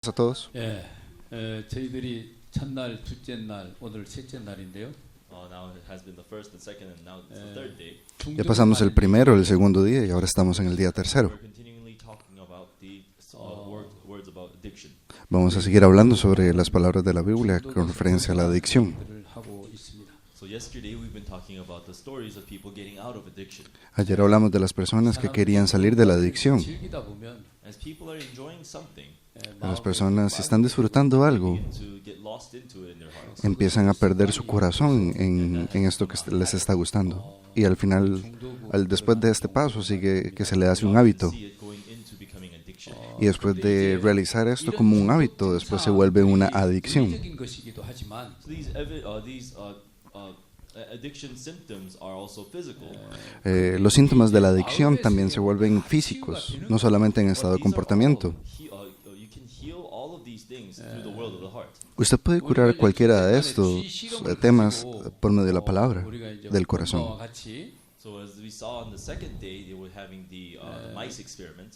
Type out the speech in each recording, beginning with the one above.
A todos. 저희들이 첫날, 둘째 날, 오늘 셋째 날인데요. Now it has been the first and second, and now it's the third day. Ya pasamos el primero, el segundo día y ahora estamos en el día tercero. We're continually talking about the words about addiction. Vamos a seguir hablando sobre las palabras de la Biblia con referencia a la adicción. So yesterday we've been talking about the stories of people getting out of addiction. Ayer hablamos de las personas que querían salir de la adicción. As people are enjoying something, Las personas, si están disfrutando algo, to get lost into it in their hearts. empiezan a perder su corazón en esto que les está gustando. Y al final, después de este paso, sigue que se le hace un hábito. See it going into becoming addiction. Y después de realizar esto como un hábito, después se vuelve una adicción. So these addiction symptoms are also physical. Los síntomas de la adicción también se vuelven físicos, no solamente en estado de comportamiento. You can heal all of these things through the world of the heart. Usted puede curar cualquiera de estos temas por medio de la palabra, del corazón. So as we saw on the second day, they were having the mice experiment.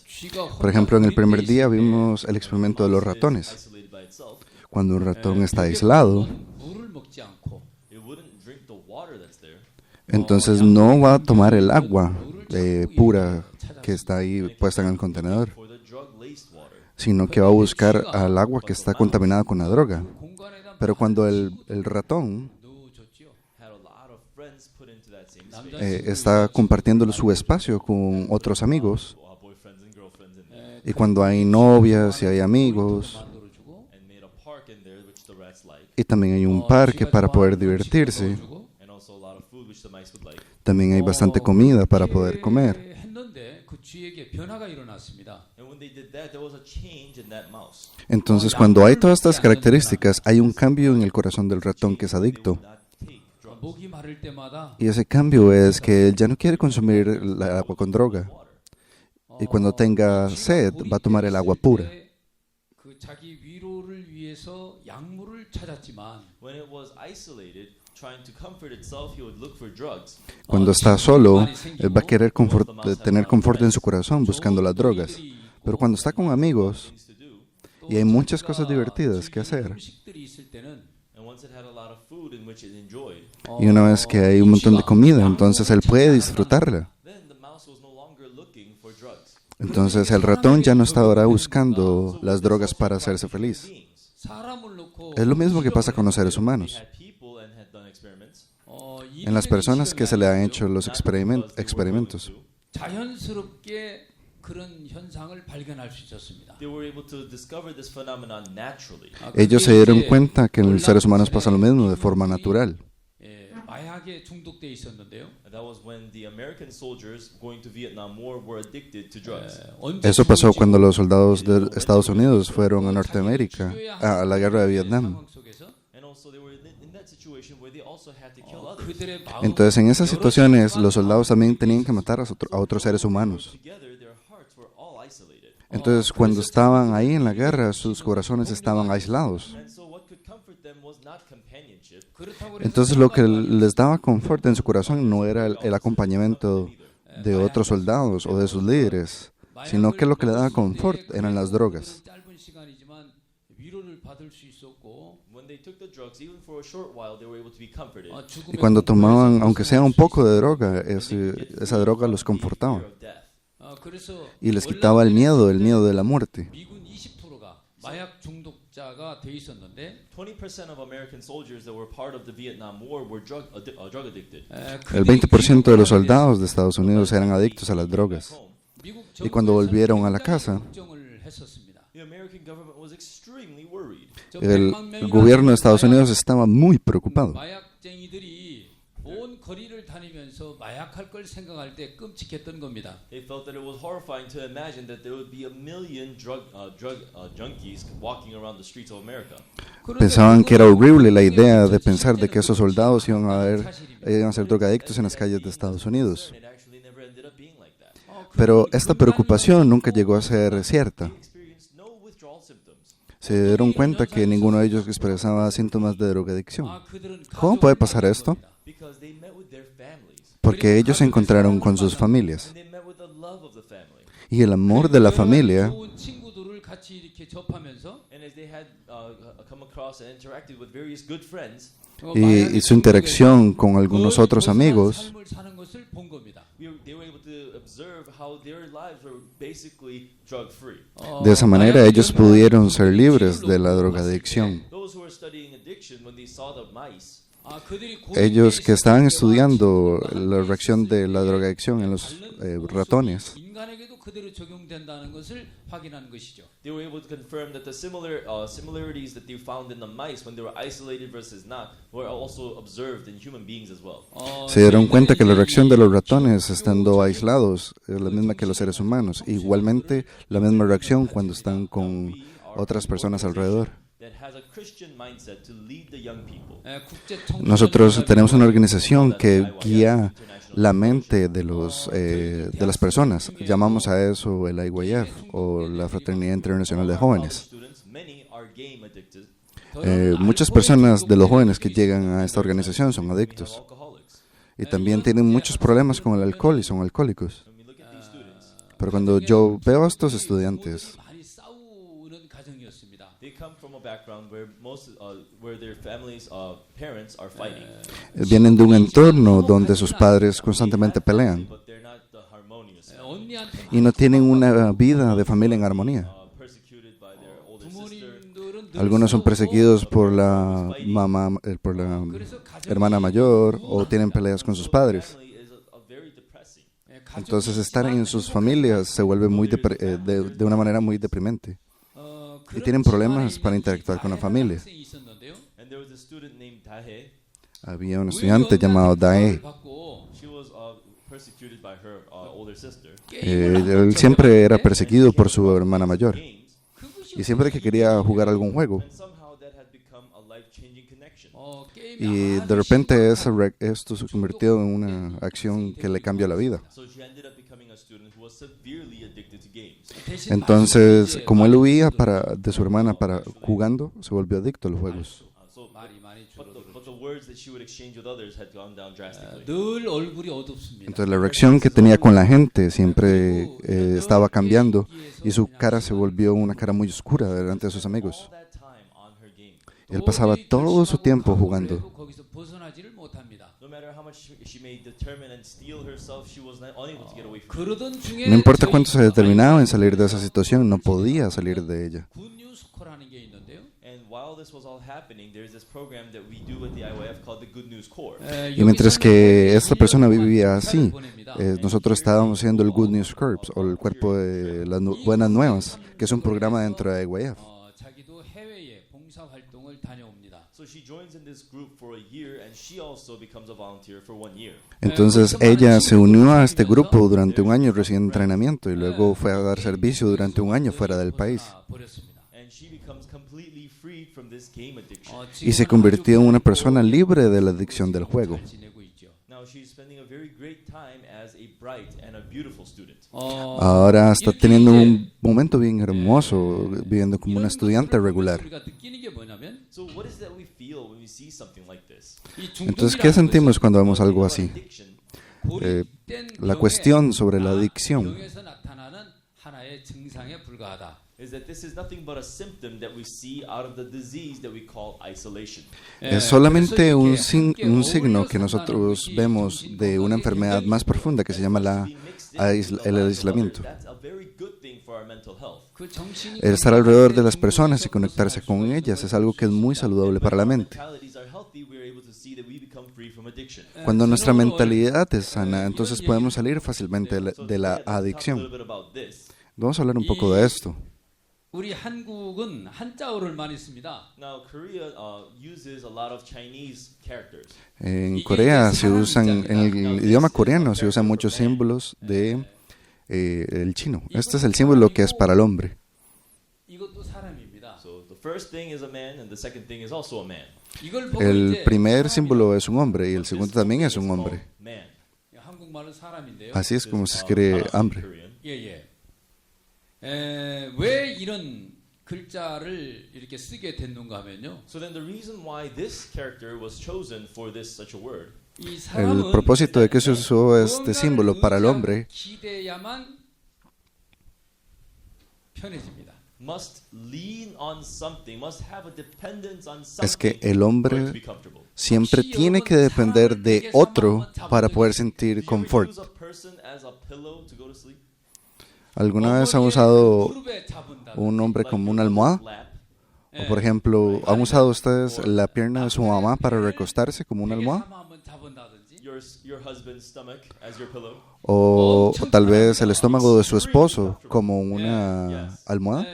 Por ejemplo, en el primer día vimos el experimento de los ratones. Isolated by itself, Cuando un ratón está aislado, it wouldn't drink the water that's there. entonces no va a tomar el agua pura que está ahí puesta en el contenedor, For the drug-laced water. sino que va a buscar al agua que está contaminada con la droga. Pero cuando el ratón Had a lot of friends put into that same space. está compartiendo su espacio con otros amigos, Boyfriends and girlfriends in there. y cuando hay novias y hay amigos, And made a park in there which the rats like. y también hay un parque para poder divertirse, And also a lot of food which the mice would like. también hay bastante comida para poder comer. And when they did that, there was a change in that mouse. Entonces, cuando hay todas estas características, hay un cambio en el corazón del ratón que es adicto. Not take drugs. Y ese cambio es que él ya no quiere consumir el agua con droga. Y cuando tenga sed, va a tomar el agua pura. When it was isolated, trying to comfort itself, he would look for drugs. Cuando está solo, él va a querer tener confort en su corazón buscando las drogas. Pero cuando está con amigos Things to do. y hay muchas cosas divertidas que hacer, And once it had a lot of food in which it enjoyed, y una vez que hay un montón de comida, entonces él puede disfrutarla. then the mouse was no longer looking for drugs. Entonces el ratón ya no está ahora buscando las drogas para hacerse feliz. Es lo mismo que pasa con los seres humanos. Had people and had done experiments. En las personas que se le han hecho los experimentos, They were able to discover this phenomenon naturally. ellos se dieron cuenta que en los seres humanos pasa lo mismo de forma natural. And that was when the American soldiers going to Vietnam War were addicted to drugs. Eso pasó cuando los soldados de Estados Unidos fueron a Norteamérica, a la guerra de Vietnam. And also they were in that situation where they also had to kill others. Entonces en esas situaciones los soldados también tenían que matar a otros seres humanos. Together, their hearts were all isolated. Entonces cuando estaban ahí en la guerra, sus corazones estaban aislados. And so what could comfort them was not companionship. Entonces lo que les daba confort en su corazón no era el acompañamiento de otros soldados o de sus líderes, sino que lo que le daba confort eran las drogas. When they took the drugs, even for a short while, they were able to be comforted. Y cuando tomaban, aunque sea un poco de droga, esa droga los confortaba Fear of death. y les quitaba el miedo de la muerte. 20% of American soldiers that were part of the Vietnam War were drug addicted. El 20% de los soldados de Estados Unidos eran adictos a las drogas. Y cuando volvieron a la casa, The American government was extremely worried. el gobierno de Estados Unidos estaba muy preocupado. They felt that it was horrifying to imagine that there would be a million drug junkies walking around the streets of America. Pensaban que era horrible la idea de pensar de que esos soldados iban a ser drogadictos en las calles de Estados Unidos. And it actually never ended up being like that. Pero esta preocupación nunca llegó a ser cierta. They experienced no withdrawal symptoms. Se dieron cuenta que ninguno de ellos expresaba síntomas de drogadicción. ¿Cómo puede pasar esto? Because they met with their families. Porque ellos se encontraron con sus familias. And they met with the love of the family. Y el amor de la familia 같이 이렇게 접하면서 And as they had come across and interacted with various good friends, y su interacción con algunos otros amigos, 삶을 사는 것을 본 겁니다. they were able to observe how their lives were basically drug-free. de esa manera ellos pudieron ser libres de la drogadicción. Those who were studying addiction, when they saw the mice, Ellos que estaban estudiando la reacción de la drogadicción en los ratones, 인간에게도 그대로 적용된다는 것을 확인한 것이죠. they were able to confirm that the similarities that they found in the mice when they were isolated versus not were also observed in human beings as well. se dieron cuenta que la reacción de los ratones estando aislados es la misma que los seres humanos. Igualmente, la misma reacción cuando están con otras personas alrededor. Nosotros tenemos una organización que guía la mente de las personas. Llamamos a eso el IYF o la Fraternidad Internacional de Jóvenes. Muchas personas de los jóvenes que llegan a esta organización son adictos y también tienen muchos problemas con el alcohol y son alcohólicos. Pero cuando yo veo a estos estudiantes, vienen de un entorno donde sus padres constantemente pelean y no tienen una vida de familia en armonía. Algunos son perseguidos por la hermana mayor o tienen peleas con sus padres. Entonces estar en sus familias se vuelve de una manera muy deprimente. Y tienen problemas para interactuar con la familia. Había un estudiante llamado Dae. Él siempre era perseguido por su hermana mayor. Y siempre que quería jugar algún juego. Y de repente esto se convirtió en una acción que le cambió la vida. Entonces, como él huía de su hermana para jugando, se volvió adicto a los juegos. Entonces la reacción que tenía con la gente siempre estaba cambiando y su cara se volvió una cara muy oscura delante de sus amigos. Él pasaba todo su tiempo jugando. No importa cuánto se determinaba en salir de esa situación, no podía salir de ella. Y mientras que esta persona vivía así, nosotros estábamos haciendo el Good News Corps, o el Cuerpo de las Buenas Nuevas, que es un programa dentro de IYF. Entonces ella se unió a este grupo durante un año recién entrenamiento y luego fue a dar servicio durante un año fuera del país. Y se convirtió en una persona libre de la adicción del juego. Ahora está teniendo un momento bien hermoso, viviendo como una estudiante regular. Entonces, ¿qué sentimos cuando vemos algo así? La cuestión sobre la adicción es solamente un signo que nosotros vemos de una enfermedad más profunda que se llama el aislamiento. El estar alrededor de las personas y conectarse con ellas es algo que es muy saludable para la mente. Cuando nuestra mentalidad es sana, entonces podemos salir fácilmente de la adicción. Vamos a hablar un poco de esto. En Corea se usan, en el idioma coreano se usan muchos símbolos de el chino. Este es el símbolo que es para el hombre. El primer símbolo es un hombre y el segundo también es un hombre. Así es como se escribe hombre. 왜 이런 글자를 이렇게 쓰게 됐는가 하면요. So then the reason why this character was chosen for this such a word. El propósito de que se usó este símbolo para el hombre es que el hombre siempre tiene que depender de otro para poder sentir confort. ¿Alguna vez han usado un hombre como una almohada? O por ejemplo, ¿han usado ustedes la pierna de su mamá para recostarse como una almohada? O tal vez el estómago de su esposo como una almohada.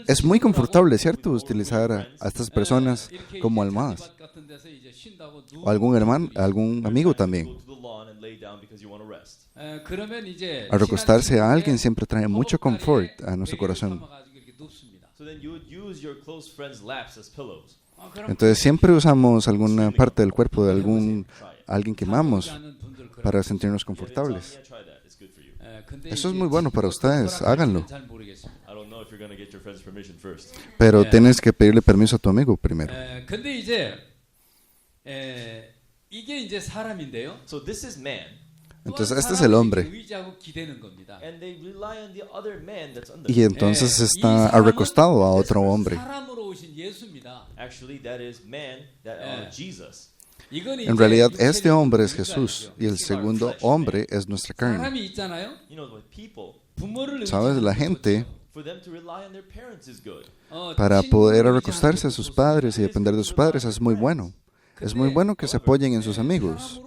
Es muy confortable, ¿cierto? Utilizar a estas personas como almohadas. O algún hermano, algún amigo también. Al recostarse a alguien siempre trae mucho confort a nuestro corazón. Entonces siempre usamos alguna parte del cuerpo de alguien que amamos para sentirnos confortables. Eso es muy bueno para ustedes, háganlo. Pero tienes que pedirle permiso a tu amigo primero. Entonces este es el hombre. Y entonces está recostado a otro hombre. En realidad este hombre es Jesús y el segundo hombre es nuestra carne. ¿Sabes? La gente, para poder recostarse a sus padres y depender de sus padres, es muy bueno. Es muy bueno que se apoyen en sus amigos.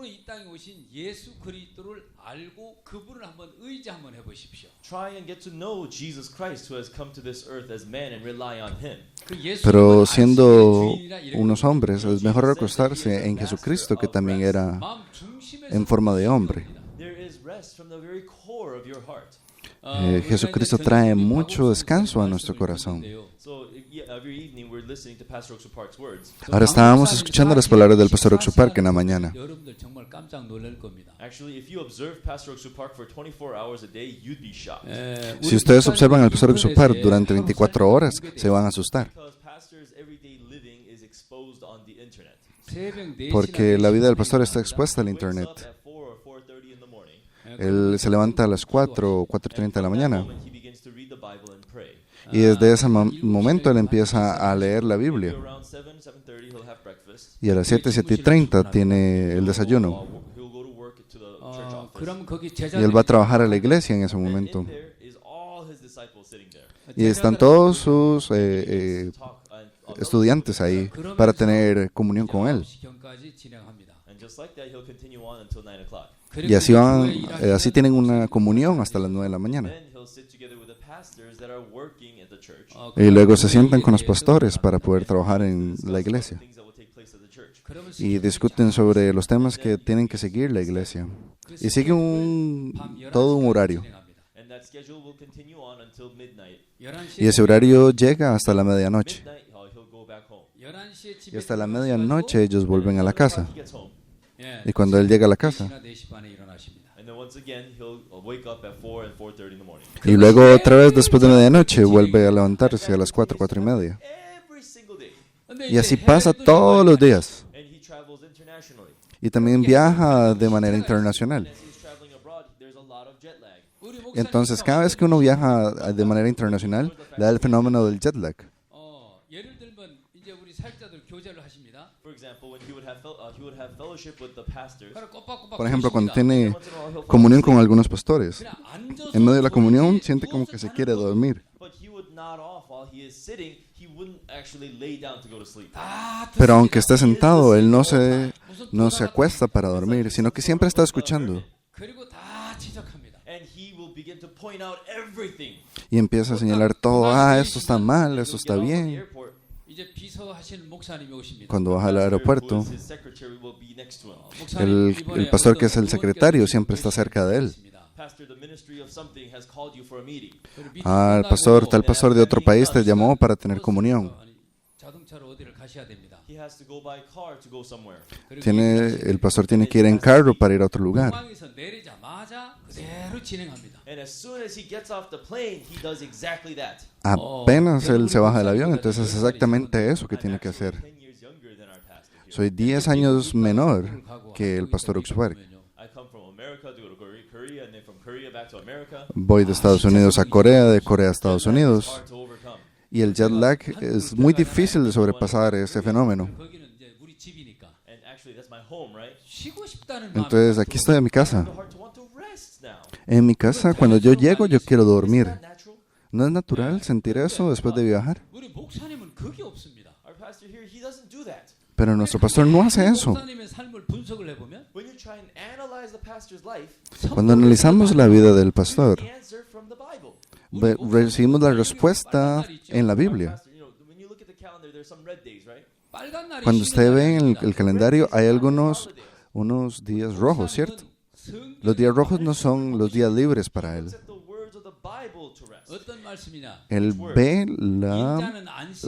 Pero siendo unos hombres, es mejor recostarse en Jesucristo, que también era en forma de hombre. Jesucristo trae mucho descanso a nuestro corazón. Ahora estábamos escuchando las palabras del pastor Oxu Park en la mañana. Si ustedes observan al pastor Oxu Park durante 24 horas, se van a asustar. Porque la vida del pastor está expuesta al internet. Él se levanta a las 4 o 4:30 de la mañana. Y desde ese momento él empieza a leer la Biblia. Y a las 7:30 tiene el desayuno. Y él va a trabajar a la iglesia en ese momento. Y están todos sus estudiantes ahí para tener comunión con él. Y así tienen una comunión hasta las 9 de la mañana. Y luego se sientan con los pastores para poder trabajar en la iglesia. Y discuten sobre los temas que tienen que seguir la iglesia. Y sigue todo un horario. Y ese horario llega hasta la medianoche. Y hasta la medianoche ellos vuelven a la casa. Y cuando él llega a la casa, y luego otra vez después de medianoche vuelve a levantarse a las 4:30. Y así pasa todos los días. Y también viaja de manera internacional. Entonces, cada vez que uno viaja de manera internacional, le da el fenómeno del jet lag. Por ejemplo, cuando tiene comunión con algunos pastores, en medio de la comunión siente como que se quiere dormir. Pero aunque esté sentado, él no se acuesta para dormir, sino que siempre está escuchando. Y empieza a señalar todo, esto está mal, esto está bien. Cuando baja al aeropuerto, el pastor, que es el secretario, siempre está cerca de él. Tal pastor de otro país te llamó para tener comunión. El pastor tiene que ir en carro para ir a otro lugar. Apenas él se baja del avión, entonces es exactamente eso que tiene que hacer. Soy 10 años menor que el pastor Oxu Park. Voy de Estados Unidos a Corea, de Corea a Estados Unidos. Y el jet lag es muy difícil de sobrepasar ese fenómeno. 거기는 이제 우리 집이니까. And actually, that's my home, right? 쉬고 싶다는 마음이 Entonces aquí estoy en mi casa. The heart to want to rest now. En mi casa, cuando yo llego, yo quiero dormir. Isn't that natural? ¿No es natural sentir eso después de viajar? 우리 목사님은 그게 없습니다. Our pastor here, he doesn't do that. Pero nuestro pastor no hace eso. 목사님의 삶을 분석을 해보면 When you try and analyze the pastor's life, Cuando analizamos la vida del pastor, the answer from the Bible. recibimos la respuesta en la Biblia. Pastor, when you look at the calendar, there's some red days, right? 빨간 날이 Cuando usted ve en el 쉬는 calendario, hay unos días rojos, ¿cierto? 성경 Los días rojos no son los días libres para él. Looks at the words of the Bible to rest. 어떤 말씀이냐? Él ve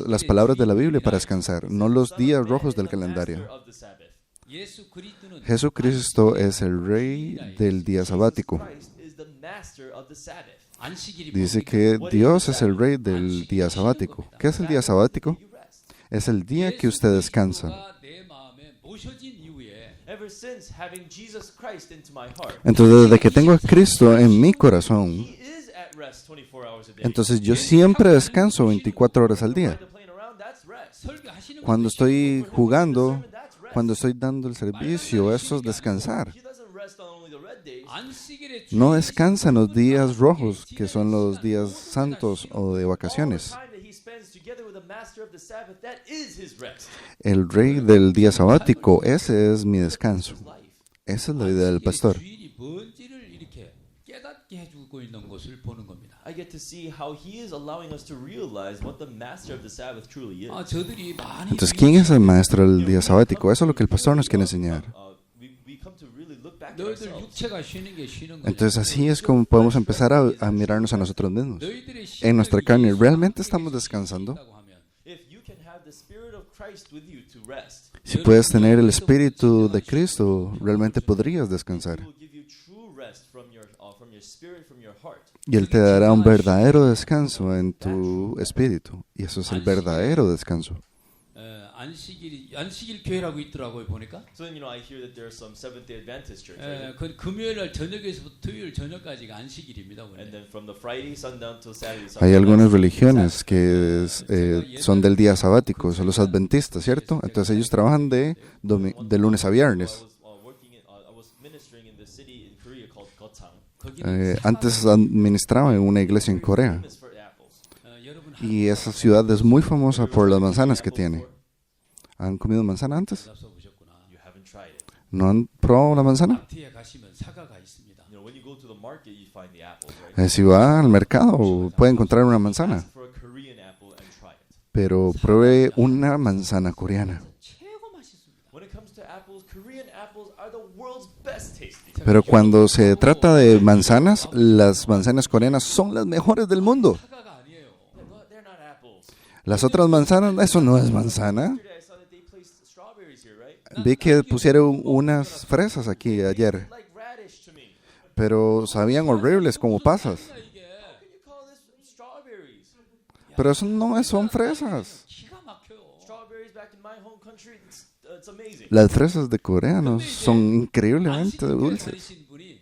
las palabras de la Biblia para descansar, no los días rojos del calendario. Master of the Sabbath. 예수 그리스도는 Jesucristo es el rey del día sabático. Christ is the master of the Sabbath. 안식일이 Dice que Dios es el rey del día sabático. ¿Qué es el día sabático? You rest. Es el día que usted descansa. 내 마음에 모셔진 이후에 Ever since having Jesus Christ into my heart, Entonces, desde que tengo a Cristo en mi corazón, He is at rest 24 hours a day. entonces yo siempre descanso 24 horas al día. Playing around, that's rest. 설교하시는 Cuando estoy jugando, That's rest. cuando estoy dando el servicio, eso es descansar. He doesn't rest on only the red days. 안식일에 No descansa en los días rojos, que son los días santos o de All the vacaciones. time that he spends together with the master of the Sabbath, that is his rest. El rey del día sabático, ese es mi descanso. His life. Esa es la vida del pastor. 주일이 뭔지를 이렇게 깨닫게 해주고 있는 것을 보는 겁니다. I get to see how he is allowing us to realize what the master of the Sabbath truly is. 저들이 많이 Entonces, ¿quién es el maestro del día sabático? Eso es lo que el pastor nos quiere enseñar. We come to really look back at 너희들 ourselves. 육체가 쉬는 게 쉬는 거냐? Entonces, así es como podemos empezar a mirarnos a nosotros mismos. 너희들의 En nuestra carne, 심령이 ¿realmente estamos descansando? 있다고 하면 If you can have the Spirit of Christ with you to rest, Si puedes tener el Espíritu de Cristo, realmente podrías descansar. He will give you true rest from your spirit, from your heart. Y Él te dará un verdadero descanso en tu espíritu. Y eso es el verdadero descanso. 안식일 교회라고 있더라고요 보니까. So then, I hear that there are some Seventh-day Adventist churches. 그 금요일 날 저녁에서부터 토요일 저녁까지가 안식일입니다. And then from the Friday sundown till Saturday Hay sundown. algunas religiones que son del día sabático, son los adventistas, ¿cierto? Entonces ellos trabajan de lunes a viernes. I was ministering in the city in Korea called Gochang. Antes administraba en una iglesia en Corea. Famous for apples. 여러분 Y esa ciudad es muy famosa por las manzanas que tiene. ¿Han comido manzana antes? 한번 써보셨구나. You haven't tried it. ¿No han probado la manzana? 마트에 가시면 사과가 있습니다. When you go to the market, you find the apples, right? Si va al mercado, puede encontrar una manzana. Ask for a Korean apple and try it. Pero pruebe una manzana coreana. 최고 맛있습니다. When it comes to apples, Korean apples are the world's best tasting. Pero cuando se trata de manzanas, las manzanas coreanas son las mejores del mundo. 사과가 아니에요. They're not apples. Las otras manzanas, eso no es manzana. Yesterday I saw that they placed strawberries here, right? Vi que pusieron unas fresas aquí ayer, Like radish to me. pero sabían horribles como pasas. 이게 How can you call this strawberries? Pero eso no son fresas. 기가 막혀요. Strawberries back in my home country, it's amazing. Las fresas de coreanos son increíblemente 안식일 교회 dulces. 다니신 분이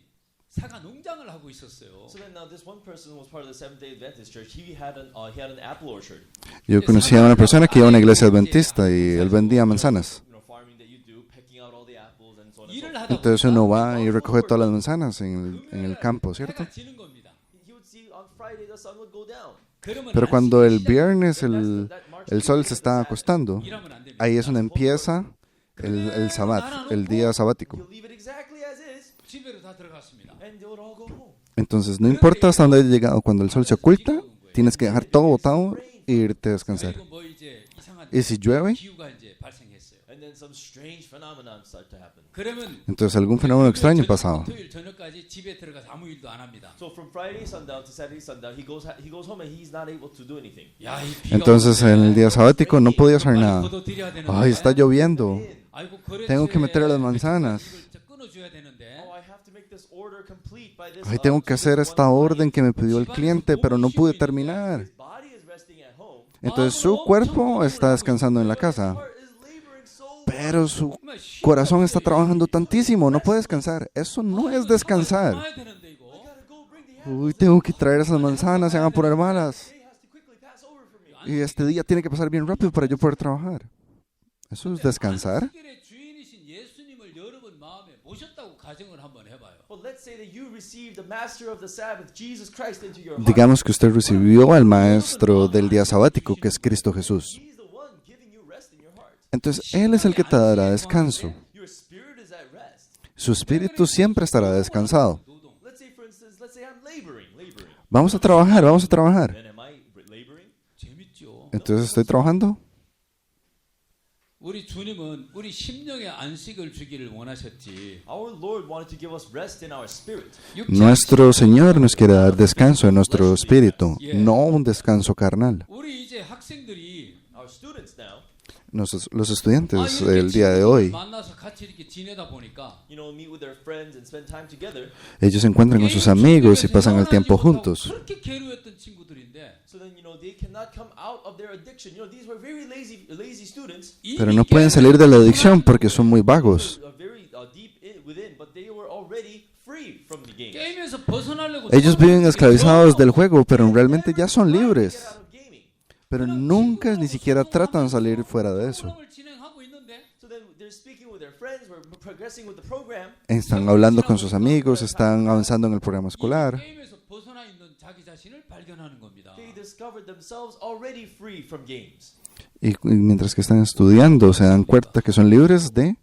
사과 농장을 하고 있었어요. So then now this one person was part of the Seventh-day Adventist church. He had an apple orchard. Yo conocí a una persona que iba a una iglesia adventista y él vendía manzanas. Farming that you do, picking out all the apples and so on and so 일을 forth. 하다 Entonces 보니까 uno va y recoge todas las manzanas en el campo, ¿cierto? 해가 지는 겁니다. He would see on Friday the sun would go down. 그러면 Pero cuando el 안식일 viernes el sol se está acostando, 일하면 안 됩니다. ahí es donde empieza el sabbat, el día sabático. He'll leave it exactly as is, 집에로 다 들어갔습니다. and they would all go home. Entonces, no importa hasta dónde hayas llegado, cuando el sol se oculta, tienes que dejar todo botado e irte a descansar. 그리고 뭐 이제 이상한 Y si llueve, 기후가 이제 발생했어요. And then some strange phenomenon start to happen. 그러면 entonces algún fenómeno extraño pasaba. 토요일 저녁까지 집에 들어가서 아무 일도 안 합니다. So from Friday sundown to Saturday sundown, he goes home and he's not able to do anything. 야, 이 비가 Entonces, en el día sabático no podía hacer 빨리 nada. 걷어들여야 되는데. Ay, está lloviendo. 아이고, 거래처에 Tengo que meter las manzanas. 이걸 끊어줘야 되는데. Oh, I have to make this order complete by this. Ay, tengo que hacer esta orden que me pidió el cliente, pero no pude terminar. His body is resting at home. Entonces, su cuerpo está descansando en la casa, Heart is laboring so pero su corazón está trabajando tantísimo, no puede descansar. Eso no es descansar. 가야 되는데 이거. gotta go bring the Uy, tengo que traer esas manzanas, se van a poner malas. day has to quickly pass over for me. y este día tiene que pasar bien rápido para yo poder trabajar. ¿Eso es descansar? 안식일의 주인이신 예수님을 여러분 마음에 모셨다고 가정을 한번 해봐요. But let's say that you received the master of the Sabbath, Jesus Christ, into your heart. Digamos que usted recibió al maestro del día sabático, que es Cristo Jesús. He's the one giving you rest in your heart. Entonces, Él es el que te dará descanso. Your spirit is at rest. Su espíritu siempre estará descansado. Let's say, for instance, let's say I'm laboring. Vamos a trabajar, vamos a trabajar. Then am I laboring? 재밌죠. Entonces, ¿estoy trabajando? 우리 주님은 우리 심령의 안식을 주기를 원하셨지. Our Lord wanted to give us rest in our spirit. Nuestro Señor nos quiere dar descanso en nuestro espíritu, no un descanso carnal. 우리 이제 학생들이 Our students now, Los estudiantes del día de hoy, 만나서 같이 이렇게 지내다 보니까 meet with their friends and spend time together. ellos se encuentran con sus amigos y pasan el tiempo juntos. 그렇게 괴로웠던 친구들인데 So then, they cannot come out of their addiction. These were very lazy students. Pero no pueden salir de la adicción porque son muy vagos. Very deep within, but they were already free from the game. 게임에서 벗어나려고 Ellos viven esclavizados del juego, pero realmente ya son libres. Get out of gaming. Pero nunca ni siquiera tratan de salir fuera de eso. 프로그램을 진행하고 있는데 So then they're speaking with their friends, we're progressing with the program. Están hablando con sus amigos, están avanzando en el programa escolar. 게임에서 벗어나 있는 자기 자신을 발견하는 겁니다. They discovered themselves already free from games. Y mientras que están estudiando, se dan cuenta que son libres de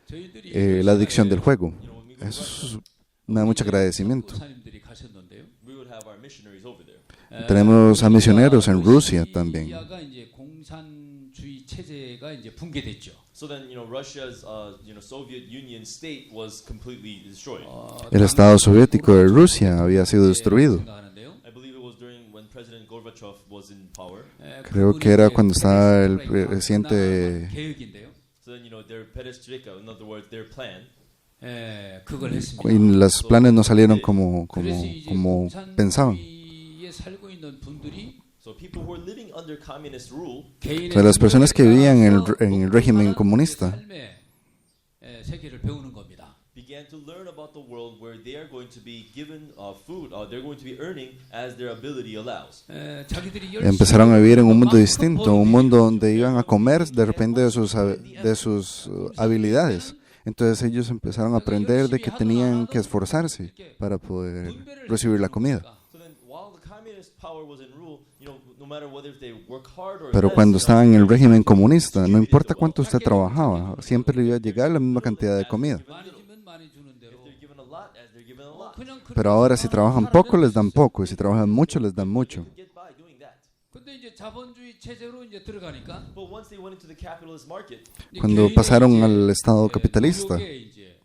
저희들이 la adicción del juego. Eso me da mucho agradecimiento. 목사님들이 가셨는데요. We would have our missionaries over there. Tenemos a misioneros en Rusia también. 러시아가 이제 공산주의 체제가 이제 붕괴됐죠. So then, Russia's, Soviet Union state was completely destroyed. El Estado soviético de Rusia había sido destruido. 생각하는데요. I believe it was during when President Gorbachev was in power. Creo que era cuando estaba el presidente. 계획인데요. So then, their perestroika, in other words, their plan. 그걸 했습니다. Y los planes no salieron como 그래서 이제 pensaban. 공산주의에 살고 있는 분들이 So people who were living under communist rule, De las personas que vivían en el régimen comunista, 삶의 세계를 배우는 겁니다. began to learn about the world where they are going to be given food, they're going to be earning as their ability allows. 자기들이 empezaron a vivir en un mundo distinto, un mundo donde iban a comer de repente de sus habilidades. Entonces ellos empezaron a aprender de que tenían que esforzarse para poder recibir la comida. So then, while the communist power was in rule, no matter whether they work hard or Pero less, cuando estaban en el régimen comunista, no importa cuánto usted trabajaba, siempre le iba a llegar la misma cantidad de comida. 많이 주면 많이 주는 대로 they're given a lot as they're given a lot. 그냥 Pero ahora si trabajan poco, les dan poco, y si trabajan mucho, les dan mucho. Get by doing that. 근데 이제 자본주의 체제로 이제 들어가니까 But once they went into the capitalist market, Cuando pasaron al estado capitalista, 이제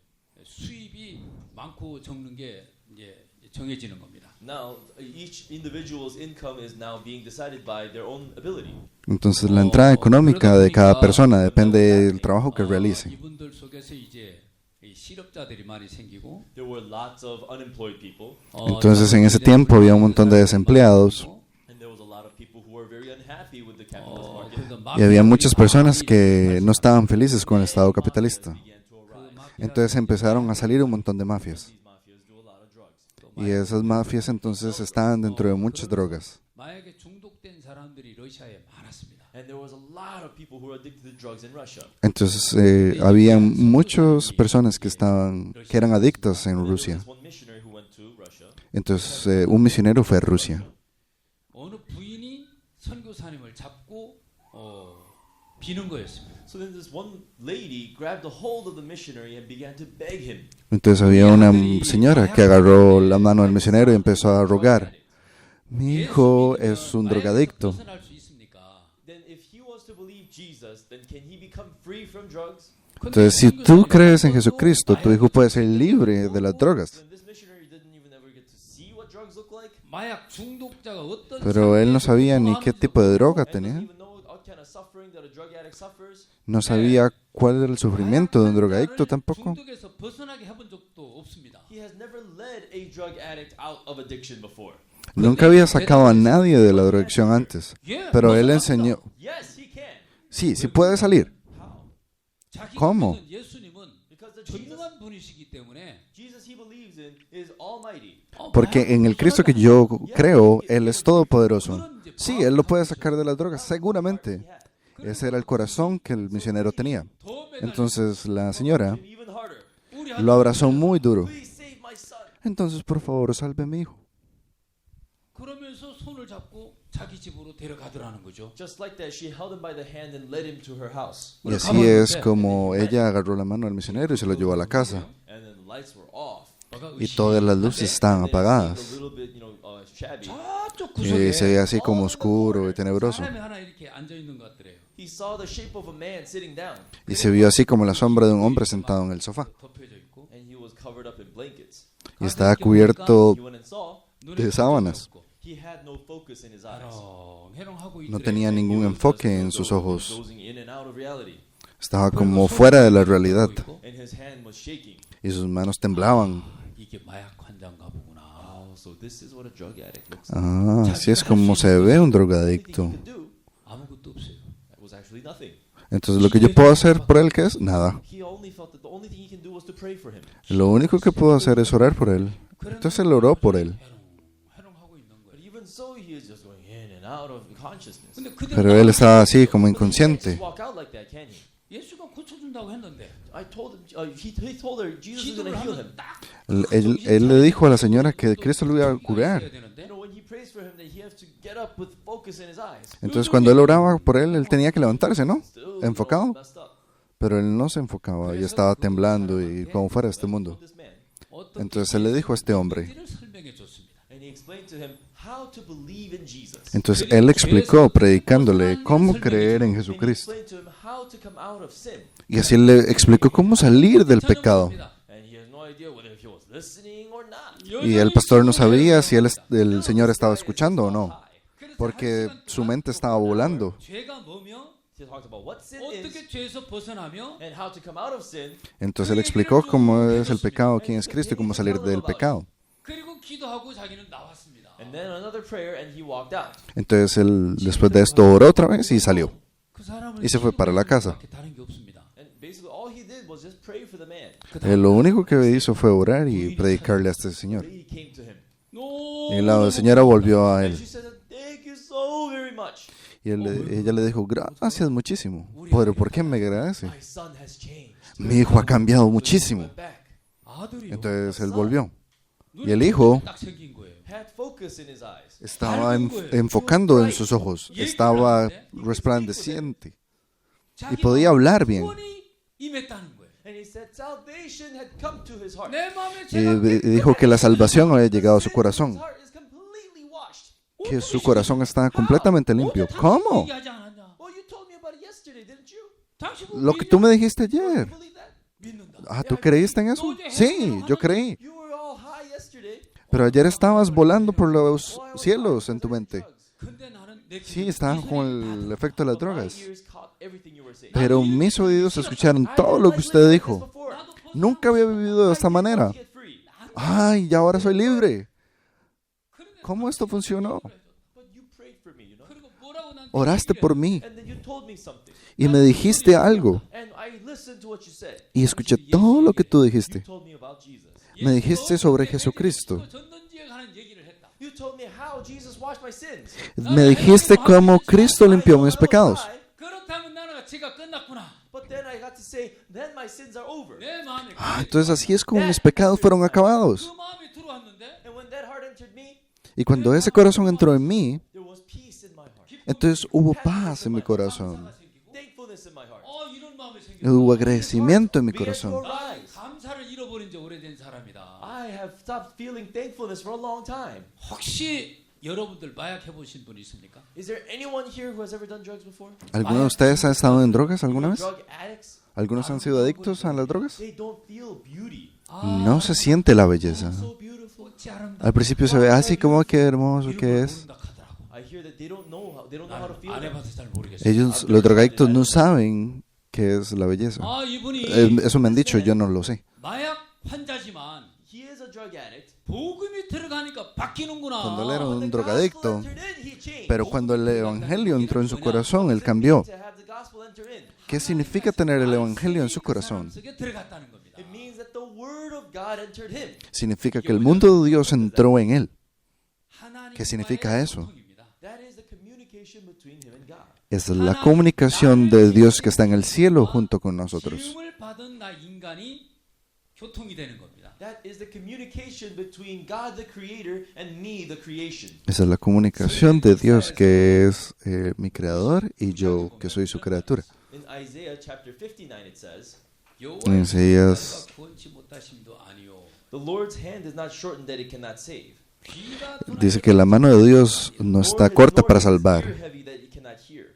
수입이 많고 적는 게 이제 정해지는 겁니다. now each individual's income is now being decided by their own ability. entonces la entrada económica de cada persona depende del trabajo que realice. 이분들 속에서 이제 이 실업자들이 많이 생기고 There were lots of unemployed people, Entonces en ese tiempo había un montón de desempleados and there was a lot of people who were very unhappy with the capitalist market. y había muchas personas que no estaban felices con el estado capitalista. Began to arise. Entonces empezaron a salir un montón de mafias. These mafias do a lot of drugs. Y esas mafias entonces estaban dentro de muchas drogas. 마약에 중독된 사람들이 러시아에 많았습니다. And there was a lot of people who were addicted to drugs in Russia. Entonces había muchas personas que eran adictas en There was Rusia. this one missionary who went to Russia. Entonces un misionero fue a Rusia. 어느 부인이 선교사님을 잡고 비는 거였습니다. So then this one lady grabbed a hold of the missionary and began to beg him. Entonces había una señora que agarró la mano del misionero y empezó a rogar. Mi hijo es un drogadicto. 벗어날 수 있습니까? Then if he was to believe Jesus, then can he become free from drugs? Entonces si tú crees en Jesucristo, tu hijo puede ser libre de las drogas. Then this missionary didn't even ever get to see what drugs look like. 마약 중독자가 어떤 Pero él no sabía ni qué tipo de droga And doesn't tenía. even know what kind of suffering that a drug addict suffers. No sabía cuál era el sufrimiento de un drogadicto tampoco. 중독에서 벗어나게 해본 적도 없습니다. He has never led a drug addict out of addiction before. Nunca había sacado a nadie de la drogadicción antes. Pero él enseñó. Yes, he can. Sí, sí puede salir. 자기가 ¿Cómo? 믿는 예수님은 Because the Jesus, 전능한 분이시기 때문에 Jesus he believes in is almighty. Porque en el Cristo que yo creo, Él es todopoderoso. 그런 이제 Sí, él lo puede sacar de las drogas, seguramente. Ese era el corazón que el misionero tenía. Entonces la señora lo abrazó muy duro. Entonces, por favor, salve a mi hijo. 그러면서 손을 잡고 자기 집으로 데려가더라는 거죠. Just like that, she held him by the hand and led him to her house. Y así es como ella agarró la mano del misionero y se lo llevó a la casa. And then the lights were off. Y todas las luces estaban apagadas. A little bit, shabby. 저쪽 Y 구석에 se veía así como oscuro y tenebroso. 사람이 하나 이렇게 앉아 있는 것 같더래요. He saw the shape of a man sitting down. Y se vio así como la sombra de un hombre sentado en el sofá. 덮여져 있고 And he was covered up in blankets. Y estaba cubierto He went and saw. de sábanas. He had no focus in his eyes. 해롱해롱하고 No 있더래요. tenía ningún enfoque en sus ojos. Dozing in and out of reality. Estaba como fuera de la realidad. And his hand was shaking. Y sus manos temblaban. 이게 마약 환자인가 보구나. Oh, so this is what a drug addict looks like. Ah, así es como se ve un Everything he drogadicto. could do 아무것도 없어요. was actually nothing. Entonces lo que yo puedo hacer por él, ¿qué es? Nada. He only felt that the only thing he can do was to pray for him. Lo único que puedo hacer es orar por él. Entonces él oró por él. 해롱해롱하고 있는 But 거예요. even so, he is just going in and out of consciousness. 근데 그대로 Pero él estaba así como But he can't inconsciente. just walk out like that, can he? 예수가 고쳐준다고 했는데 I told him. He told her Jesus is going 기도를 to heal him. 하면 딱 Él le dijo a la señora que Cristo lo iba a curar. 있어야 되는데 You know, when he prays for him, that he has to get up with focus in his eyes. Entonces cuando él oraba por él tenía que levantarse, ¿no? Still Enfocado. messed up. Pero él no se enfocaba y estaba temblando y como fuera de este mundo. This man. 어떻게 Entonces él le dijo a este hombre. 를 설명해 줬습니다. And he explained to him how to believe in Jesus. Entonces él explicó, predicándole, cómo creer en And he Jesucristo. explained to him how to come out of sin. Y así él le explicó cómo salir del pecado. And he has no idea whether he was listening or not. Y el pastor no sabía si el Señor estaba escuchando o no, porque su mente estaba volando. 죄가 뭐며 He talked about what sin is 어떻게 죄에서 벗어나며 and how to come out of sin. Entonces él explicó cómo es el pecado, quién es Cristo y cómo salir del pecado. 그리고 기도하고 자기는 나왔습니다. And then another prayer, and he walked out. Entonces él después de esto oró otra vez y salió. 그 사람을 Y se fue para la casa. 기도밖에 다른 게 없습니다. And basically, all he did was just pray for the man. Lo único que hizo fue orar y predicarle a este Señor. He came to him. Y la señora volvió a And él. she said, "Thank you so very much. Y ella le dijo, gracias muchísimo. Pero ¿por qué me agradece? My son has changed." Mi hijo ha cambiado muchísimo. Went back. 아들이 Entonces él volvió. Y el hijo 딱 생긴 거예요. Had focus in his eyes. estaba enfocando en sus ojos. Estaba resplandeciente. Y podía hablar bien. 임했다는 거예요. And he said salvation had come to his heart. 내 마음에 Y 죄가 dijo que la salvación había llegado a su His corazón. heart is completely washed. Que su corazón está completamente limpio. ¿Cómo? 얘기하지 않았냐? Well, you told me about it yesterday, didn't you? 당신 Lo que tú me dijiste You ayer. believe that? 믿는다. Ah, ¿tú creíste en eso? Sí, yo creí. You were all high yesterday. Pero ayer estabas volando por los cielos en tu mente. 근데 나는 내 Sí, estaban con el efecto de las drogas. My ears caught everything you were saying. Pero mis oídos escucharon todo lo que usted dijo. Nunca había vivido de esta manera. Get free. Ay, y ahora soy libre. ¿Cómo esto funcionó? But you prayed for me, you know? 그리고 뭐라고 난 Oraste por mí And then you told me something. y me dijiste algo. And I listened to what you said. Y escuché todo lo que tú dijiste. You told me about Jesus. Me dijiste sobre Jesucristo. 전던지에 관한 얘기를 했다. You told me how Jesus washed my sins. Me dijiste cómo Cristo limpió mis pecados. 그렇다면 나는 죄가 끝났구나. But then I got to say, then my sins are over. 내 마음에 Ah, entonces así es como mis pecados fueron acabados. 그 마음이 들어왔는데 And when that heart entered me, Y cuando ese corazón entró en mí, there was peace in my heart. entonces hubo paz en mi corazón. Thankfulness in my heart. 이런 마음이 생겼다. Hubo agradecimiento en mi Bear corazón. your eyes. 감사를 잃어버린 지 오래된 사람이다. I have stopped feeling thankfulness for a long time. 혹시 여러분들 마약 해보신 분 있습니까? Is there anyone here who has ever done drugs before? ¿Alguno de ustedes ha estado en drogas alguna vez? Drug addicts? ¿Algunos han sido adictos a las drogas? They don't feel beauty. No se siente la belleza. So beautiful. 어찌 아름답고 Al principio se ve así como que hermoso que es. 모른다 하더라고. I hear that they don't know how to feel. 안 that. 해봐서 잘 모르겠어요. Ellos, los drogadictos, no saben qué es la belleza. 이분이 Eso me han dicho, yo no lo sé. 마약 환자지만 He is a drug addict. 복음이 들어가니까 바뀌는구나. Cuando él era When un the drogadicto, gospel entered in, he changed. pero cuando el evangelio entró en su corazón, él cambió. To have the gospel enter in. ¿Qué significa tener el evangelio en su corazón? 속에 들어갔다는 겁니다. It means that the word of God entered him. Significa que el mundo de Dios entró en él. 하나님과의 ¿Qué significa eso? 소통입니다. That is the communication between him and God. Esa es la comunicación de Dios que está en el cielo junto con nosotros. 지음을 받은 나 인간이 교통이 되는 겁니다. That is the communication between God the Creator and me the creation. Esa es la comunicación de Dios que es mi creador y yo que soy su criatura. In Isaiah chapter 59 it says, 여호와의 Isaías 손가락과 구원치 못하심도 아니요. the Lord's hand is not shortened that it cannot save. 귀가 dice que la mano de Dios no está corta para salvar. Ear heavy that it cannot hear.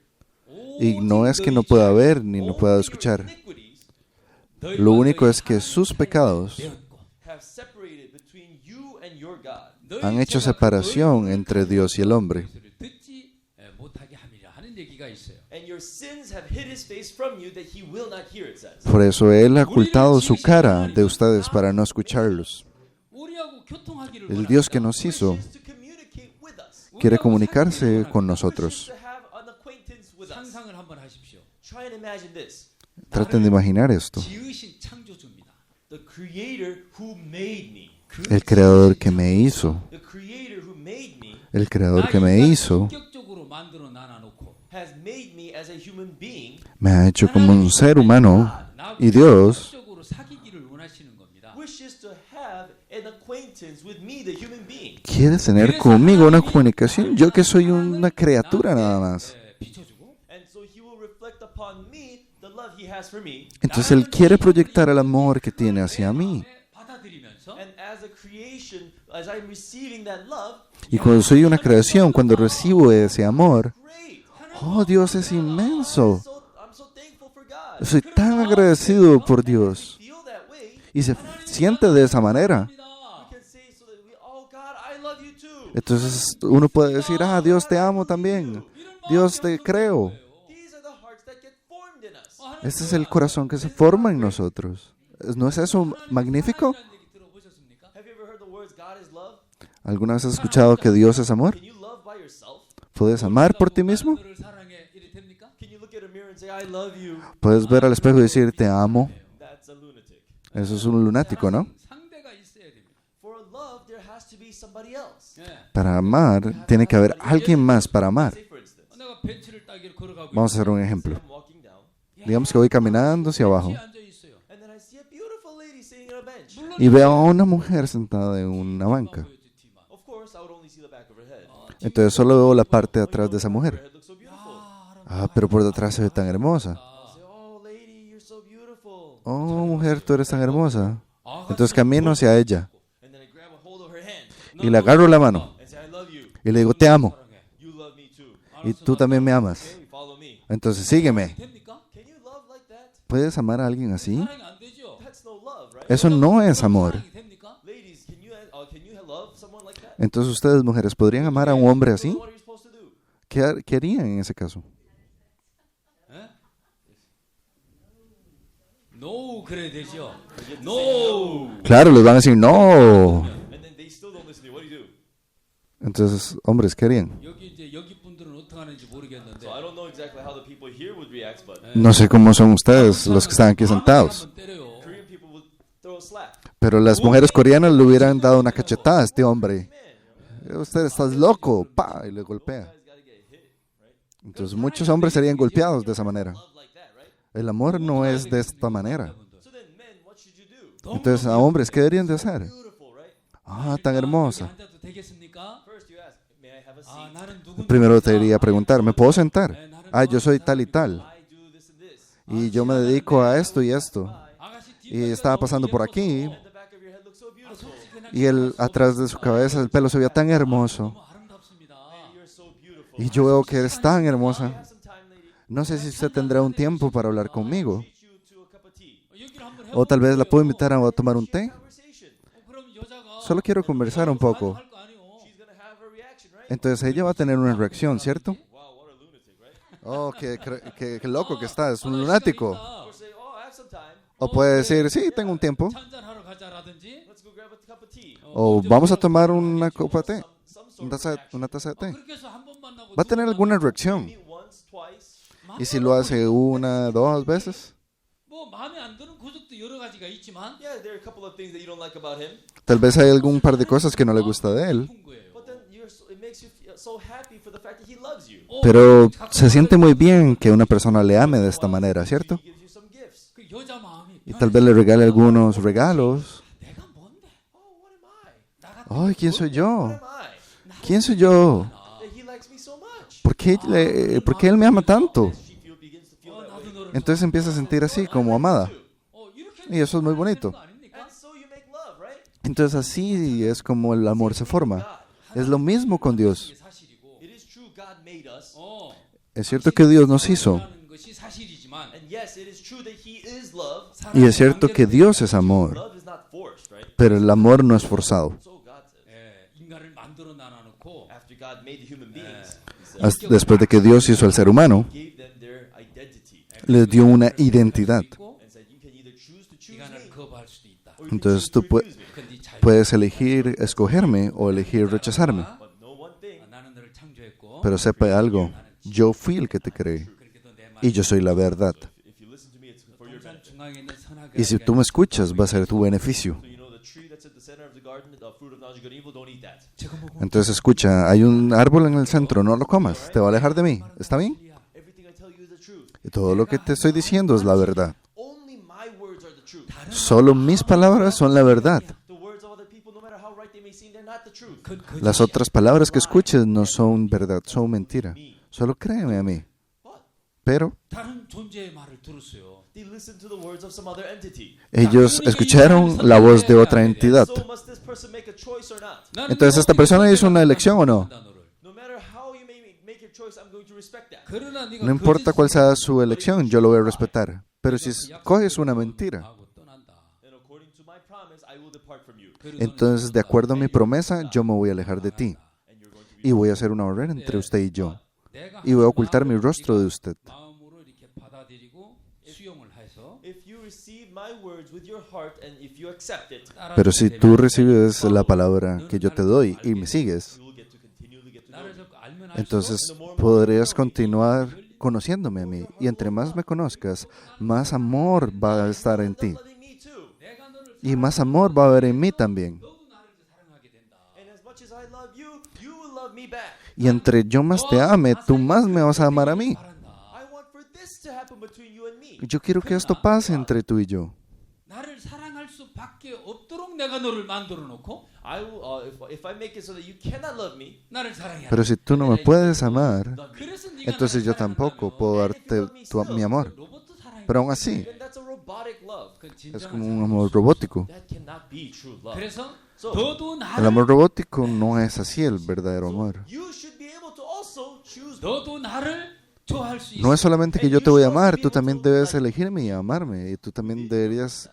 Y no es que no pueda ver ni no pueda escuchar. Lo único es que sus pecados Have separated between you and your God. han hecho separación entre Dios y el hombre. 듣지 못하게 함이라 하는 얘기가 있어요. And your sins have hid his face from you that he will not hear, it says. Por eso Él ha ocultado su cara de ustedes para no escucharlos. 우리하고 교통하기를 El 원합니다. Dios que nos hizo Wishes to communicate with us. quiere comunicarse con Wishes nosotros. to have an acquaintance with us. 상상을 한번 하십시오. Try and imagine this. Traten de imaginar esto. 지으신 창조주입니다. The creator who made me. El creador que me hizo, The creator who made me el creador que me hizo, 본격적으로 만들어 놔놓고 has made me as a human being. me ha hecho como un ser humano y Dios 본격적으로 사귀기를 원하시는 겁니다. Wishes to have an acquaintance with me, the human being. quiere tener conmigo una comunicación. Yo que soy una criatura nada más. 비춰주고 And so he will reflect upon me the love he has for me. Entonces Él quiere proyectar el amor que tiene hacia mí. 받아들이면서 And as a creation, as I'm receiving that love, Y cuando soy una creación, cuando recibo ese amor, great. oh, Dios es inmenso. I'm so thankful for God. Soy tan agradecido por Dios. Feel that way. Y se siente de esa manera. We can say so that we, oh God, I love you too. Entonces uno puede decir, Dios te amo también. Dios te creo. These are the hearts that get formed in us. Este es el corazón que se forma en nosotros. ¿No es eso magnífico? Have you ever heard the words God is love? ¿Alguna vez has escuchado que Dios es amor? Can you love by yourself? ¿Puedes amar por ti mismo? 너를 사랑해 이래 됩니까? Can you look at a mirror and say I love you? ¿Puedes ver al espejo y decir, te amo? That's a lunatic. Eso es un lunático, ¿no? 상대가 있어야 됩니다. For love, there has to be somebody else. 예. Para amar, tiene que haber alguien más para amar. Say for instance, 내가 벤츠를 따기를 걸어가고 Vamos a hacer un ejemplo. I'm walking down, Digamos que voy caminando hacia abajo 벤치에 앉아 있어요. and then I see a beautiful lady sitting on a bench. 물론 y veo a una mujer sentada en una banca. 보여줘, 뒤만. Of course, I would only see the back of her head. Entonces solo veo la parte de atrás de esa Her mujer. head looks so beautiful. Pero por detrás se ve tan hermosa. I say, oh lady, you're so beautiful. Oh, mujer, tú eres tan hermosa. 아, Entonces camino hacia ella And then I grab a hold of her hand y le agarro la mano and say, I love you. y le digo, te amo. You love me too. Y tú también me amas. Okay, follow me. Entonces sígueme. 됩니까? Can you love like that? ¿Puedes amar a alguien así? 사랑이 안 되죠. That's no love, right? Eso no es amor. 사랑이 됩니까? Ladies, can you love someone like that? Entonces ustedes, mujeres, ¿podrían amar a un hombre así? What are you supposed to do? ¿Qué harían en ese caso? 예? No 그래야 되죠. No. Claro, les van a decir, no. And then they still don't listen to you. What do you do? Entonces, hombres, ¿qué harían? 여기 이제 여기 분들은 어떻게 하는지 모르겠는데. So I don't know exactly how the people here would react, but No sé cómo son ustedes, los que están aquí sentados. 한번 때려요. Korean people would throw a slap. Pero las mujeres coreanas le hubieran dado una cachetada a este hombre. Usted estás loco, pa, y le golpea. Guys gotta get hit, right? Entonces muchos hombres serían golpeados de esa manera. Love like that, right? El amor no es de esta manera. So then, men, what should you do? Entonces a hombres, ¿qué deberían de hacer? Beautiful, right? Tan 여기 hermosa. 앉아도 되겠습니까? First, you ask, may I have a 아, seat? 나는 누군지 Primero te 몰라. iría a preguntar, ¿me puedo sentar? Yo soy tal y tal. I do this and this. Y yo me dedico a esto y esto. 아가씨 Y estaba pasando por aquí. And the back of your head looks so beautiful. Y él, atrás de su cabeza, el pelo se veía tan hermoso. 너무 아름답습니다. You're so beautiful. Y yo veo que eres tan hermosa. Have some time, lady. No sé si usted tendrá un tiempo para hablar conmigo. Treat you to a cup of tea. 여기를 한번 O tal vez la puedo invitar a tomar un té. Conversation. 그럼 여자가 Solo quiero conversar un poco. 할 거 아니에요. She's gonna have a reaction, right? Entonces ella va a tener una reacción, ¿cierto? Wow, what a lunatic, right? Oh, qué loco que está, es un lunático. Or say, oh, I have some time. O puede decir, sí, tengo un tiempo. 한잔하러 가자라든지. Let's go grab a cup of tea. O vamos a tomar una copa de té, Some sort of reaction. una taza de té. 그렇게 해서 한 번 만나고 Va a tener alguna reacción. Meet once, twice. Y si lo hace una, dos veces, 뭐 마음에 안 드는 고집도 여러 가지가 있지만 Yeah, there are a couple of things that you don't like about him. tal vez hay algún par de cosas que no le gusta de él. 깊은 거예요. But then it makes you so happy for the fact that he loves you. Pero se siente muy bien que una persona le ame de esta manera, ¿cierto? He gives you some gifts. 그 여자 마음이 Y tal vez le regale algunos regalos. 내가 뭔데? Oh, what am I? 나 같은 Ay, ¿quién soy What yo? am I? ¿Quién soy yo? That he likes me so much. ¿Por qué él me ama tanto? Begins to feel that 나도 way. 너를 Entonces empieza a sentir así, como amada. 이렇게 Y eso es muy bonito. 거 아닙니까? And so you make love, right? Entonces así es como el amor se forma. Es lo mismo con Dios. 이게 사실이고. It is true God made us. Es cierto que Dios nos hizo. 사랑하는 것이 사실이지만 And yes, it is true that he is love. Y es cierto que Dios es amor. Love is not forced, right? Pero el amor no es forzado. So God says. 인간을 만들어 놔놓고 After God made the human beings, he said, Después de que Dios hizo al ser humano, gave them their identity les dio una identidad. and said, you can either choose to choose 네가 나를 me 거부할 수도 있다. or you can Entonces choose tú to refuse me. 그건 네 자유. puedes elegir escogerme o elegir rechazarme. But know one thing, 나는 너를 창조했고 Pero sepa algo, yo fui el que te creé 그렇게도 내 y yo soy la verdad. if you listen to me, it's for your 동산 benefit. 중앙에 있는 선악을 Y si tú me escuchas, va a ser tu beneficio. So you know the tree that's at the center of the garden, the fruit of knowledge of good and evil, don't eat that. 제가 보고 Entonces escucha, hay un árbol en el centro, no lo comas, te va a alejar de mí. ¿Está bien? Everything I tell you is the truth. Y todo lo que te estoy diciendo es la verdad. Only my words are the truth. Solo mis palabras son la verdad. The words of other people, no matter how right they may seem, they're not the truth. Las otras palabras que escuches no son verdad, son mentira. Solo créeme a mí. What? Pero 다른 존재의 말을 들었어요. They listen to the words of some other entity. ellos escucharon la voz de otra entidad. So must this person make a choice or not? Entonces, ¿esta persona hizo una elección o no? No matter how you may make your choice, I'm going to respect that. 그러나 네가 No importa cuál sea su elección, yo lo voy a respetar. Pero si escoges una mentira, 하고 떠난다. And according to my promise, I will depart from you. entonces de acuerdo a mi promesa, yo me voy a alejar de ti. And you're going to be Y voy a hacer una barrera entre usted y yo. 내가 Y voy a ocultar mi rostro de usted. 마음으로 이렇게 받아들이고 수용을 해서 if you receive my words with your heart and if you accept it, Pero si tú recibes la palabra que yo te doy y me sigues, you will get to continually get to know 나를 me. 자꾸 알면 알수록 entonces podrías continuar conociéndome a mí. Y entre más me conozcas, más amor va a estar en ti. Loving me too. 내가 너를 Y más amor va a haber en mí también. 너도 나를 사랑하게 된다. And as much as I love you, you will love me back. Y entre yo más te ame, tú más me vas a amar a mí. 바란다. I want for this to happen between you and me. Yo quiero que esto pase entre tú y yo. 나를 사랑할 수밖에 없도록 내가 너를 만들어 놓고 I will, if I make it so that you cannot love me, 나를 사랑해. Pero si tú no me puedes amar, love me. 그래서 네가 entonces yo 나를 tampoco 사랑한다면 puedo darte mi amor. 로봇도 사랑해. Pero aún así, Then that's a robotic love. 그건 es 진정한 como 사랑. un amor robótico. That cannot be true love. 그래서 So, 너도 El 나를 amor robótico no es así el verdadero amor. you should be able to also choose me. 너도 나를 좋아할 수 있어. No es solamente que yo te voy a amar, tú también debes elegirme y amarme. Y tú también deberías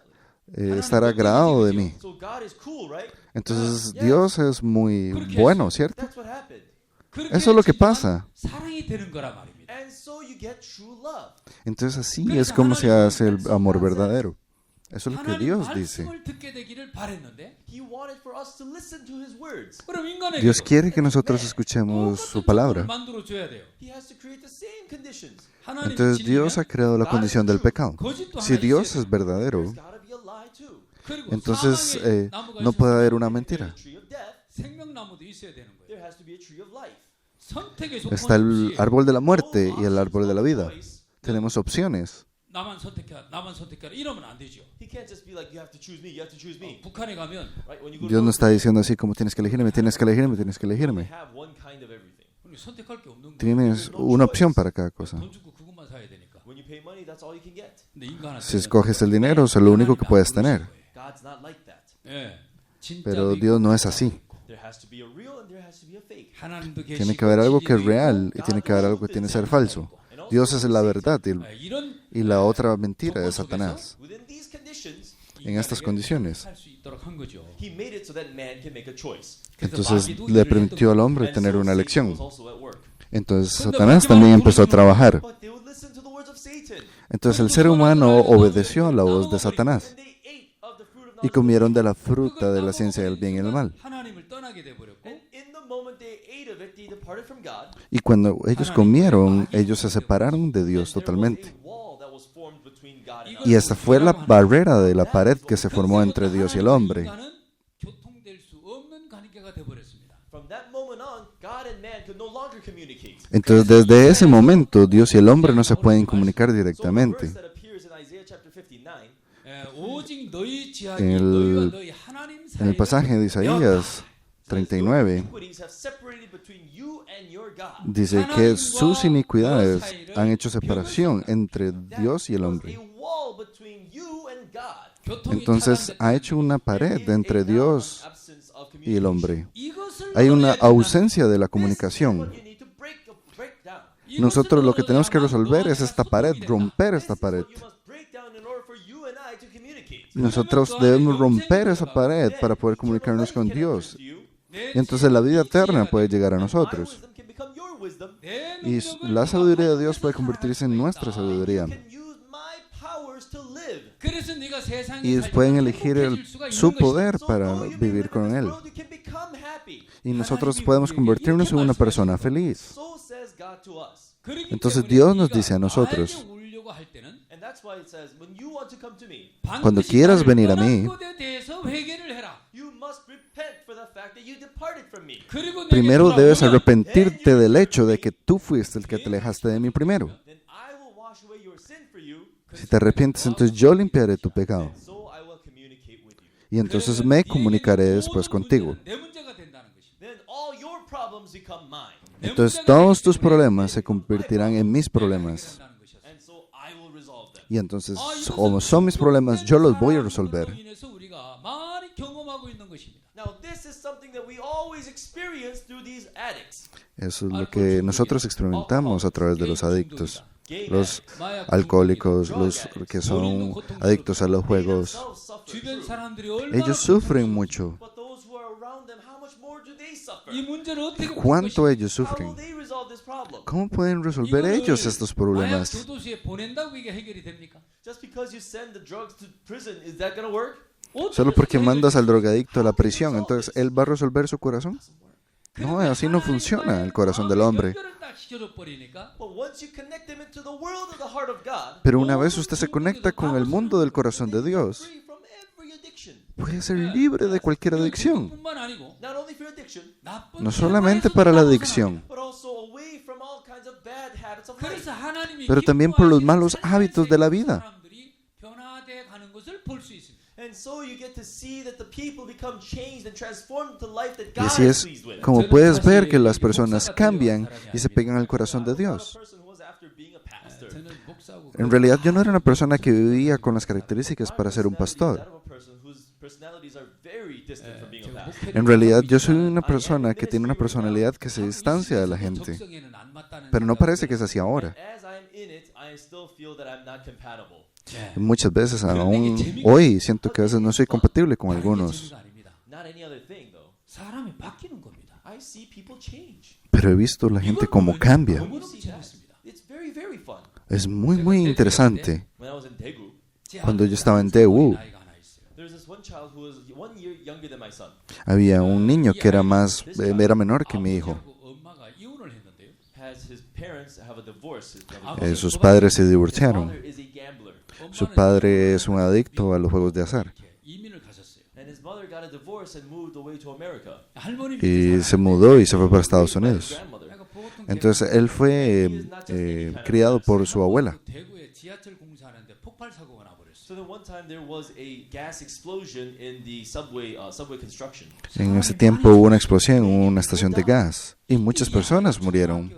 estar agradado de mí. So God is cool, right? Entonces Dios es muy bueno, ¿cierto? That's what happened. 그렇게 Eso es lo que 진정한 pasa. 사랑이 되는 거란 말입니다. And so you get true love. Entonces así es como se hace el amor verdadero. Eso es lo que 하나님 Dios dice. 말씀을 듣게 되기를 바랬는데 He wanted for us to listen to His words. 그럼 인간에게 Dios quiere que nosotros escuchemos su palabra. 만들어 줘야 돼요. He has to create the same conditions. 하나님 Entonces Dios ha creado la condición del pecado. Si Dios es verdadero, There's got to be a lie too. 그리고 entonces 사망의 나무가 no 있어서 puede haber una mentira. The tree of death. 생명나무도 있어야 되는 거예요. There has to be a tree of life. 선택의 Está el 조건이 없이 árbol de la muerte y el No árbol de la vida. choice. Tenemos opciones. 나만 선택해라 이러면 안 되죠. He can't just be like, you have to choose me, you have to choose me. 북한에 가면 Right? When you go Dios to no North está Korea, diciendo así como tienes que elegirme, tienes que elegirme, tienes que they elegirme. have one kind of everything. 선택할 게 없는 거예요. Tienes una opción para cada cosa. 돈 주고 그것만 사야 되니까. When you pay money, that's all you can get. 근데 인간한테 Si escoges el dinero, eso es lo único que puedes tener. God's not like that. 예, 진짜도 Pero 있고 Dios no es así. There has to be a real and there has to be a fake. 하나님도 계시고 Tiene que haber algo que es 진리도 real 있고, y tiene que haber algo que tiene que ser falso. Dios es la verdad 이런 y la otra mentira es Satanás. Within these conditions, En estas condiciones. 할 수 있도록 한 거죠. He made it so that man can make a choice. Entonces le permitió al hombre And tener so una Satan elección. was also at work. Entonces Satanás también empezó a trabajar. But they would listen to the words of Satan. Entonces el ser humano obedeció a la voz de Satanás And they ate of the fruit of y knowledge of comieron de la 그걸 fruta de la ciencia del bien y el mal. 하나님을 떠나게 돼 버렸고 And in the moment they ate of it, they departed from God. Y cuando ellos comieron, ellos se separaron de Dios There was totalmente. a wall that was formed between God and Y us. esta fue la barrera de la pared que se formó entre Dios y el hombre. 인간은 교통될 수 없는 관계가 돼 버렸습니다. From that moment on, God and man could no longer communicate. Entonces, desde ese momento, Dios y el hombre no se pueden comunicar So the directamente. verse that appears in Isaiah chapter 59 오직 너희 지하기 En 너희와 el, 너희 하나님 en el 사이에 pasaje de Isaías 39, iniquities have separated between you and your God. dice que sus iniquidades han hecho separación entre Dios y el hombre. A wall between you and God. 교통이 Entonces ha hecho una pared entre Dios Absence of y el hombre. 이것을 Hay una 얻어야 된다. ausencia de la What comunicación. you need to break down. Nosotros lo que tenemos que resolver es esta pared, romper esta pared. You must break down in order for you and I to communicate. Nosotros debemos romper esa pared para poder comunicarnos con Dios. Y entonces la vida eterna puede llegar a My nosotros. wisdom can become your wisdom. Y la sabiduría de Dios puede convertirse en nuestra sabiduría. You can use my powers to live. 그래서 네가 세상에 Y 살면서 pueden elegir 행복해질 수가 있는 su 것이다. poder So para though you may vivir live con in this Él. world, you can become happy. Y nosotros podemos convertirnos en una persona feliz. So says God to us. 그렇기 Entonces 때문에 Dios nos 네가 dice a nosotros, 나에게 오려고 할 때는 And that's why it says, when you want to come to me, cuando 반드시 quieras 나를 venir a 떠난 mí, 것에 대해서 회개를 해라. you must repent for the fact that you departed from me. 그리고 내게 primero debes 돌아오면 arrepentirte del hecho de que tú fuiste el que te alejaste de mí primero. Then I will wash away your sin for you, Si te arrepientes, entonces yo limpiaré tu pecado. so I will communicate with you. Y entonces me comunicaré después contigo. 내 문제가 된다는 것이다. Then all your problems become mine. Entonces todos tus problemas se convertirán en mis problemas. 된다는 것이었어. And so I will resolve them. Y entonces, como son mis problemas, yo los voy a resolver. 사랑으로 인해서 우리가 많이 경험하고 있는 것입니다. Now, this is something that we always experience through these addicts. Eso es lo que nosotros experimentamos a través de los adictos. Los alcohólicos, los que son adictos a los juegos, 주변 사람들이 얼마나 ellos sufren mucho. But those who are around them, how much more do they suffer? 이 문제를 어떻게 푸는 ¿Cuánto 것인가? ellos How will sufren? they resolve this problem? ¿Cómo pueden resolver ellos estos 마약 problemas? 교도소에 보낸다고 이게 해결이 됩니까? Just because you send the drugs to prison, is that going to work? Solo porque mandas al drogadicto a la prisión, entonces él va a resolver su corazón. No, así no funciona el corazón del hombre. 연결을 딱 시켜줘 버리니까 But once you connect them into the world of the heart of God, Pero una vez usted se conecta con el mundo del corazón de Dios, free from every addiction. puede ser libre de cualquier adicción. 뿐만 아니고 Not only for addiction, 나쁜 No solamente para la adicción, but also away from all kinds of bad habits of life. 그래서 하나님이 pero también por los 기뻐하시는 malos hábitos de la vida. 사람들이 변화돼 가는 것을 볼 수 있습니다. And so you get to see that the people become changed and transformed to life that Y God así is es pleased with. como puedes ver que las personas cambian y se pegan al corazón de I'm not a Dios. person who was after being a pastor. 저는 목사하고 En realidad yo no era una persona que vivía con las características para ser un pastor. That of a person whose personalities are very distant from being a 제가 pastor. 목회를 En realidad yo 하고 soy 있지만 una persona que tiene una personalidad que se distancia de la gente, 적성에는 안 맞다는 pero no 생각을 parece que es así ahora. As I'm in it, I still feel that I'm not compatible. 예. Muchas veces, aún hoy, siento que a veces no soy compatible con 다른 게 algunos. 재미가 아닙니다. Not any other thing, though. 사람이 바뀌는 겁니다. I see people change. Pero he visto la gente cómo cambia. 너무너무 See that? 재밌습니다. It's very, very fun. Es muy interesante. When I was in Daegu, Cuando yo estaba en Daegu, 나이가 하나 있어요. there was this one child who was 1 year younger than my son. había un niño que era menor que mi hijo. 아버지하고 엄마가 이혼을 했는데요. His parents have a divorce. Sus padres se divorciaron. His father is a gambler. Su padre es un adicto a los juegos de azar. 이렇게 이민을 가셨어요. And his mother got a divorce and moved away to America. 할머니 Y se mudó y se fue para Estados By his Unidos. grandmother. 내가 보통 Entonces él fue criado por su abuela. 대구에 지하철 공사하는데 폭발 사고가 나버렸어요. So then one time there was a gas explosion in the subway construction. En ese tiempo hubo una explosión en una estación de gas y muchas personas murieron.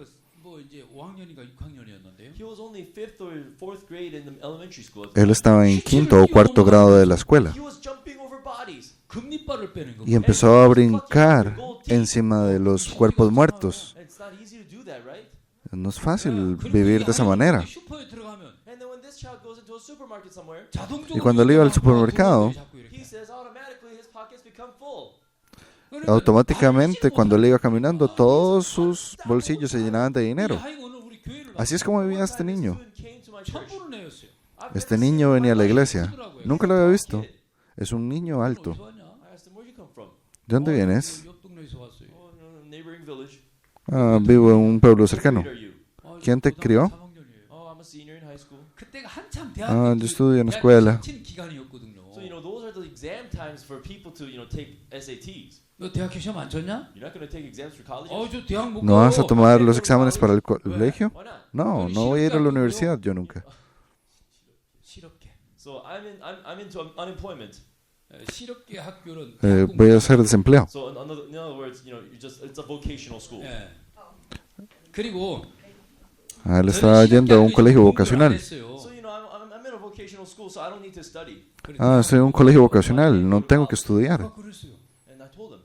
뭐 이제 5학년인가 6학년이었는데요. He was only 5th or 4th grade in the elementary school. Él estaba en quinto o cuarto grado de la escuela He was jumping over bodies. 금리발을 빼는 거. y empezó a brincar encima de los cuerpos muertos. And it's not easy to do that, right? No es fácil vivir de esa manera. 슈퍼에 들어가면 And then when this child goes into a supermarket somewhere, 자동적으로 Y cuando él iba al supermercado, 자꾸 이렇게. he says automatically his pockets become full. 그러니까 automáticamente 다른 cuando él iba 식으로 caminando, todos sus bolsillos se llenaban de dinero. 하여간 오늘 우리 교회를 Así es como vivía este niño. Student came to my church. 천불을 내었어요. I've Este never seen niño venía a la my life. iglesia. Nunca lo había visto. Es un niño alto. 어디서 왔냐? I asked him, where'd you come from? ¿De dónde vienes? 옆 동네에서 왔어요. Oh, no, neighboring village. Vivo en un pueblo cercano. What grade are you? ¿Quién te 고등학교 crió? 3학년이에요. Oh, I'm a senior in high school. 그때가 한참 yo estudio en la escuela. 친 기간이었거든요. So, those are the exam times for people to, take SATs. 너 대학교 시험 안 쳤냐? You're not going to take exams for colleges? 저 대학 못 ¿No 가요. vas a tomar los exámenes para el colegio? Why not? No, no voy a ir a la universidad yo nunca. 실업계. So I'm into unemployment. 실업계 학교는 Voy a ser desempleado. So in other words, it's a vocational school. 예. 그리고 Él estaba yendo a un colegio vocacional. So I'm in a vocational school, so I don't need to study. Estoy en un colegio vocacional, no tengo que estudiar. And I told him,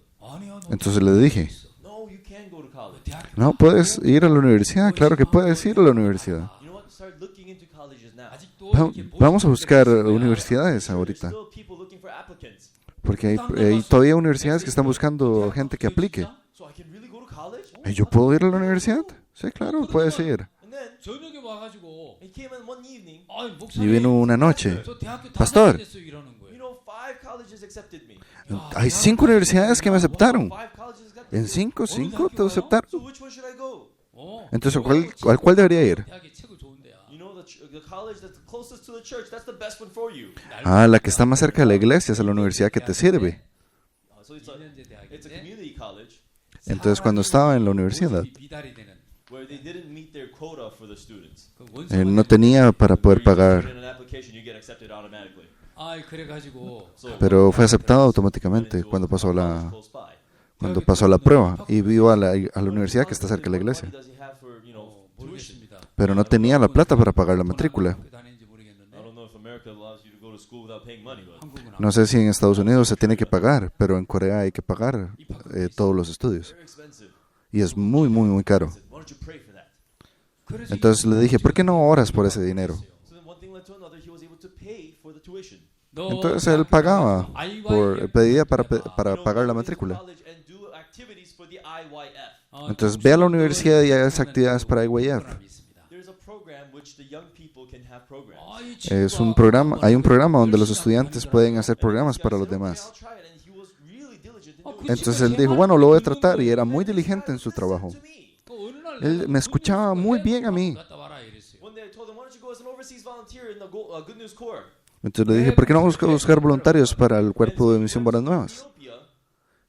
Entonces le dije, no, you can go to college. no, puedes ir a la universidad, claro que puedes ir a la universidad. You know what? Start looking into colleges now. Vamos a buscar universidades ahorita, Still people looking for applicants. porque hay todavía universidades que están buscando gente que aplique. So I can really go to college? ¿Yo puedo ir a la universidad? Sí, claro, puedes ir. And then 저녁에 와가지고 he came in one evening. Y vino una noche, 저 대학교 다 pastor, 다녔어요 이러는 거예요. 5 colleges accepted me. hay 5 universidades que me aceptaron. 5 colleges accepted ¿En me. 5 te aceptaron? So which one should I go? Entonces, ¿al cuál debería ir? 대학이 최고 좋은 데야. You know the college that's closest to the church, that's the best one for you. La que está más cerca de la iglesia es la universidad que te sirve. So it's a community college Entonces, cuando estaba en la universidad, 미달이 되는 where they didn't meet their quota for the students. 그 원서 no tenía para poder Where you just put pagar, in an application, you get accepted automatically. 그래가지고 So pero fue aceptado went automáticamente into cuando a pasó college la, close by. cuando pasó la prueba y vio a la universidad que está cerca de la What iglesia. money does he have for, tuition? 모르겠습니다. Pero no tenía la plata para pagar la matrícula. 학교 다니는지 모르겠는데 I don't know if America allows you to go to school without paying money, but 한국은 안 No sé si en Estados Unidos se tiene que pagar, pero en Corea hay que pagar todos los estudios. very expensive. Y es muy, muy, muy caro. I said, why don't you pray for that? 그래서 Entonces le dije, ¿por qué no oras por ese dinero? So then one thing led to another, he was able to pay for the tuition. 너 Entonces él pagaba, pedía para You know, pagar la go to matrícula. college and do activities for the IYF. Entonces ve a la universidad y hagas actividades para IYF. There's a program which the young people can have programs. Es un programa, hay un programa donde los estudiantes pueden hacer programas para los demás. I'll try it, and he was really diligent in doing Entonces él dijo, bueno, lo voy a tratar, y era muy diligente en su trabajo. it to me. Él me escuchaba muy bien a mí. One day I told him, why don't you go as an overseas volunteer in the Good News Corps? Entonces le dije, ¿por qué no buscar voluntarios para el cuerpo de misión Buenas Nuevas? Ethiopia,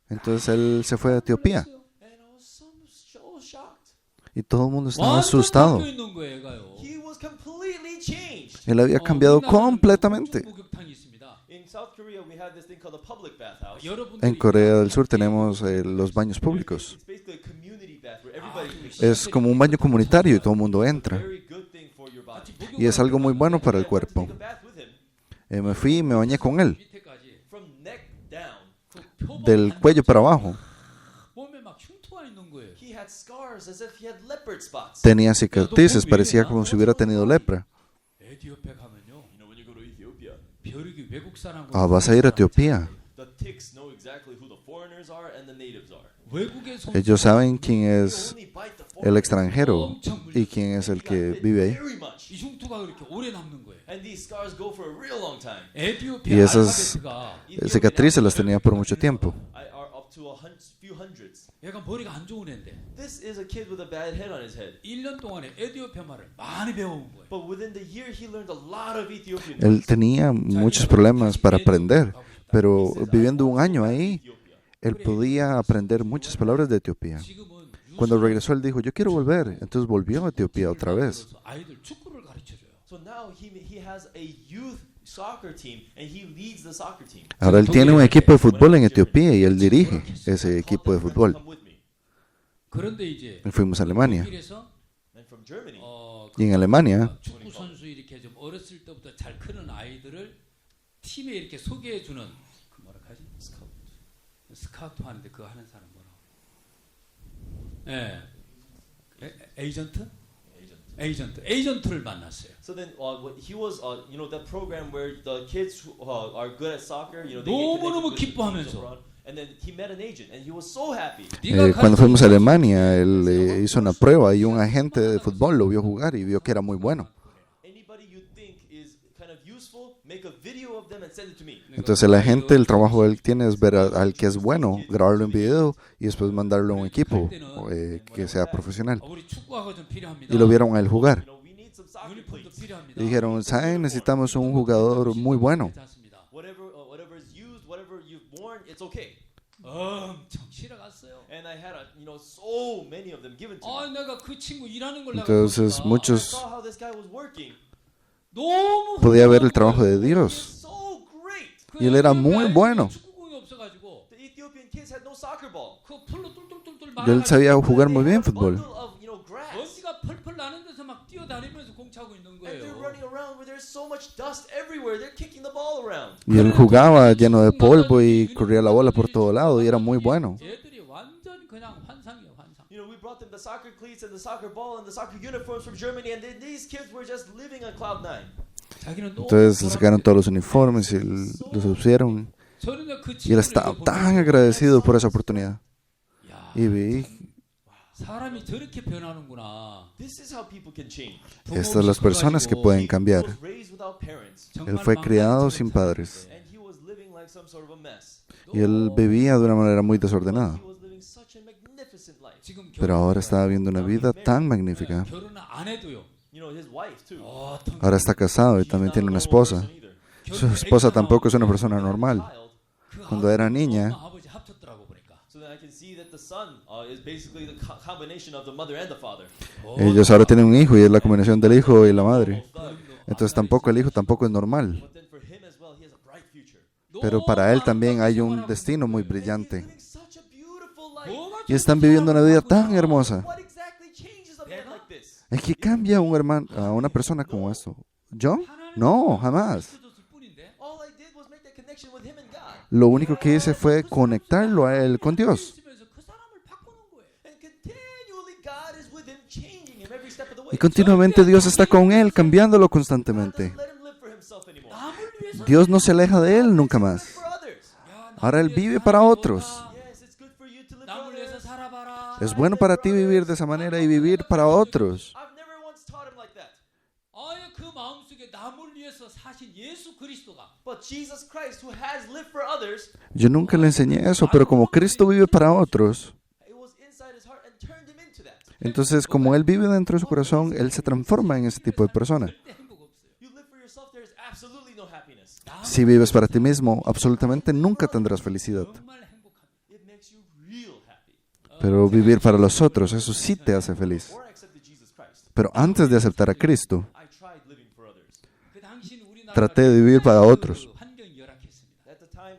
Entonces él se fue a Etiopía and I was so shocked. y todo el mundo estaba asustado. 있는 거예요, 얘가요. He was completely changed. Él había cambiado completamente. 목욕탕이 있습니다. In South Korea, we have this thing called a public bathhouse. En Corea del Sur tenemos los baños públicos. It's basically a community bath where everybody Es como un baño comunitario y todo el mundo entra. very good thing for your body. Y es algo muy bueno para el cuerpo. Take a bath with him Me fui y me bañé con él, 밑에까지 from neck down. 그 del cuello para abajo. 몸에 막 흉터가 있는 거예요. He had scars as if he had leopard spots. Tenía cicatrices, parecía como si hubiera tenido lepra. 에티오피아 가면요. You know, when you go to Ethiopia, 벼룩이 외국 사람과 Vas a ir a Etiopía. the ticks know exactly who the foreigners are and the natives are. 외국의 솜 Ellos saben quién They es only bite the el foreigners. extranjero y quién es el que vive ahí. Very much. 이 흉터가 그렇게 오래 남는 거예요. And these scars go for a real long time. 에티오피아 Y esas 알파베트가 cicatrices las tenía por mucho tiempo. Are up to few hundreds. 얘가 머리가 안 좋은 애인데 This is a kid with a bad head on his head. 1년 동안에 에티오피아 말을 많이 배워온 거예요. But within the year, he learned a lot of Ethiopian. Él tenía muchos problemas para aprender, pero viviendo un año ahí, él podía aprender muchas palabras de Etiopía. 지금은 Cuando regresó, él dijo, yo quiero volver. Entonces volvió a Etiopía otra vez. 아이들 축구를 가르쳐줘요. So now he has a youth soccer team and he leads the soccer team. Ahora él tiene un equipo de fútbol en Etiopía y él dirige ese equipo de fútbol. Come with me. 그런데 이제 Y fuimos a Alemania. 독일에서 And from Germany, Y en Alemania, 축구 선수 이렇게 좀 어렸을 때부터 잘 크는 아이들을 팀에 이렇게 소개해 주는 그 뭐라 하지? 스카우트 하는데 그거 하는 사람 뭐라고? 예. 에이전트를 만났어요. so then he was, that program where the kids who are good at soccer, they 너무너무 get 기뻐하면서. around. And then he met an agent and he was so happy. cuando fuimos a Alemania, él hizo una prueba y un agente de fútbol lo vio jugar y vio que era muy bueno. Anybody you think is kind of useful, make a video of them and send it to me. Entonces el agente, el trabajo de él tiene es ver al que es bueno, grabarlo en video y después mandarlo a un equipo que sea profesional. 우리 축구화가 좀 필요합니다. Y lo vieron a él jugar. We need some soccer 유니폼도 cleats. 필요합니다. Y dijeron, ¿saben? Necesitamos un jugador muy bueno. 괜찮습니다. Whatever is used, whatever it's okay. 엄청 싫어갔어요. And I had so many of them given to me. 내가 그 친구 일하는 걸 내가 Entonces 보니까 muchos Saw how this guy was working. 너무 podía ver el trabajo de Dios. So great. 그 Y él era muy 에티오피아 bueno. 아이들이 축구공이 없어가지고 The Ethiopian kids had no soccer ball. 그 풀로 뚫뚫뚫뚫 Y él sabía jugar muy bien They had a fútbol. bundle of, grass. 먼지가 펄펄 나는 데서 막 뛰어다니면서 공 차고 있는 And 거예요. they're running around where there's so much dust everywhere. They're kicking the ball around. Y él jugaba lleno de polvo y corría la bola por todo lado y era muy bueno. 얘들이 완전 그냥 환상이에요, 환상. We brought them the soccer cleats and the soccer ball and the soccer uniforms from Germany, and then these kids were just living on cloud nine. 자기는 너무 Entonces le sacaron todos los uniformes y los pusieron. 저는 그 Y él 친구를 estaba 이렇게 tan 보면서 agradecido por esa oportunidad. 야, Y vi, 사람이 저렇게 변하는구나. This is how people can change. estas son las personas que pueden He cambiar. was raised without parents, Él fue criado sin padres. and he was living like some sort of a mess. Y él vivía de una manera muy desordenada. He was living such a magnificent life. 지금 Pero ahora está viviendo una vida tan magnífica. 결혼을 안 해도요. His wife too. 어떤 Ahora está casado y también tiene una esposa. Su esposa tampoco es una persona normal. Cuando era niña, 엄마, 아버지 합쳤더라고 보니까. So then I can see that the son is basically the combination of the mother and the father. ellos ahora tienen un hijo y es la combinación del hijo y la madre. Entonces tampoco el hijo tampoco es normal. But then for him as well, he has a bright future. Pero para él también hay un destino muy And he's brillante. living such a beautiful life. Y están viviendo una vida tan hermosa. What exactly changes a man like this? ¿En qué cambia un hermano, a una persona como esto? ¿Yo? No, jamás. All I did was make that connection with him and God. Lo único que hice fue conectarlo a él con Dios. 그 사람을 바꾸는 거예요. And continually God is with him, changing him every step of the way. Y continuamente Dios está con él, cambiándolo constantemente. Doesn't let him live for himself anymore. 남을 위해서 Dios no se aleja de él nunca más. For others. Ahora él vive para otros. Yes, it's good for you to live for 남을 위해서 others. 살아봐라. Es bueno para ti vivir de esa manera y vivir para otros. I've never once taught him like that. 아예 그 마음속에 남을 위해서 사신 예수 그리스도가 But Jesus Christ, who has lived for others, Yo nunca le enseñé eso, pero como Cristo vive para otros, it was inside his heart and turned him into that. entonces como Él vive dentro de su corazón, Él se transforma en ese tipo de persona. 절대 행복 없어요. You live for yourself, there is absolutely no happiness. Si vives para ti mismo, absolutamente nunca tendrás felicidad. 정말 행복합니다. It makes you real happy. Pero vivir para los otros, eso sí te hace feliz. Before I accepted Jesus Christ, Pero antes de aceptar a Cristo, I tried living for others. 그 당시 우리나라가 traté de vivir para otros. 환경이 열악했습니다. At the time,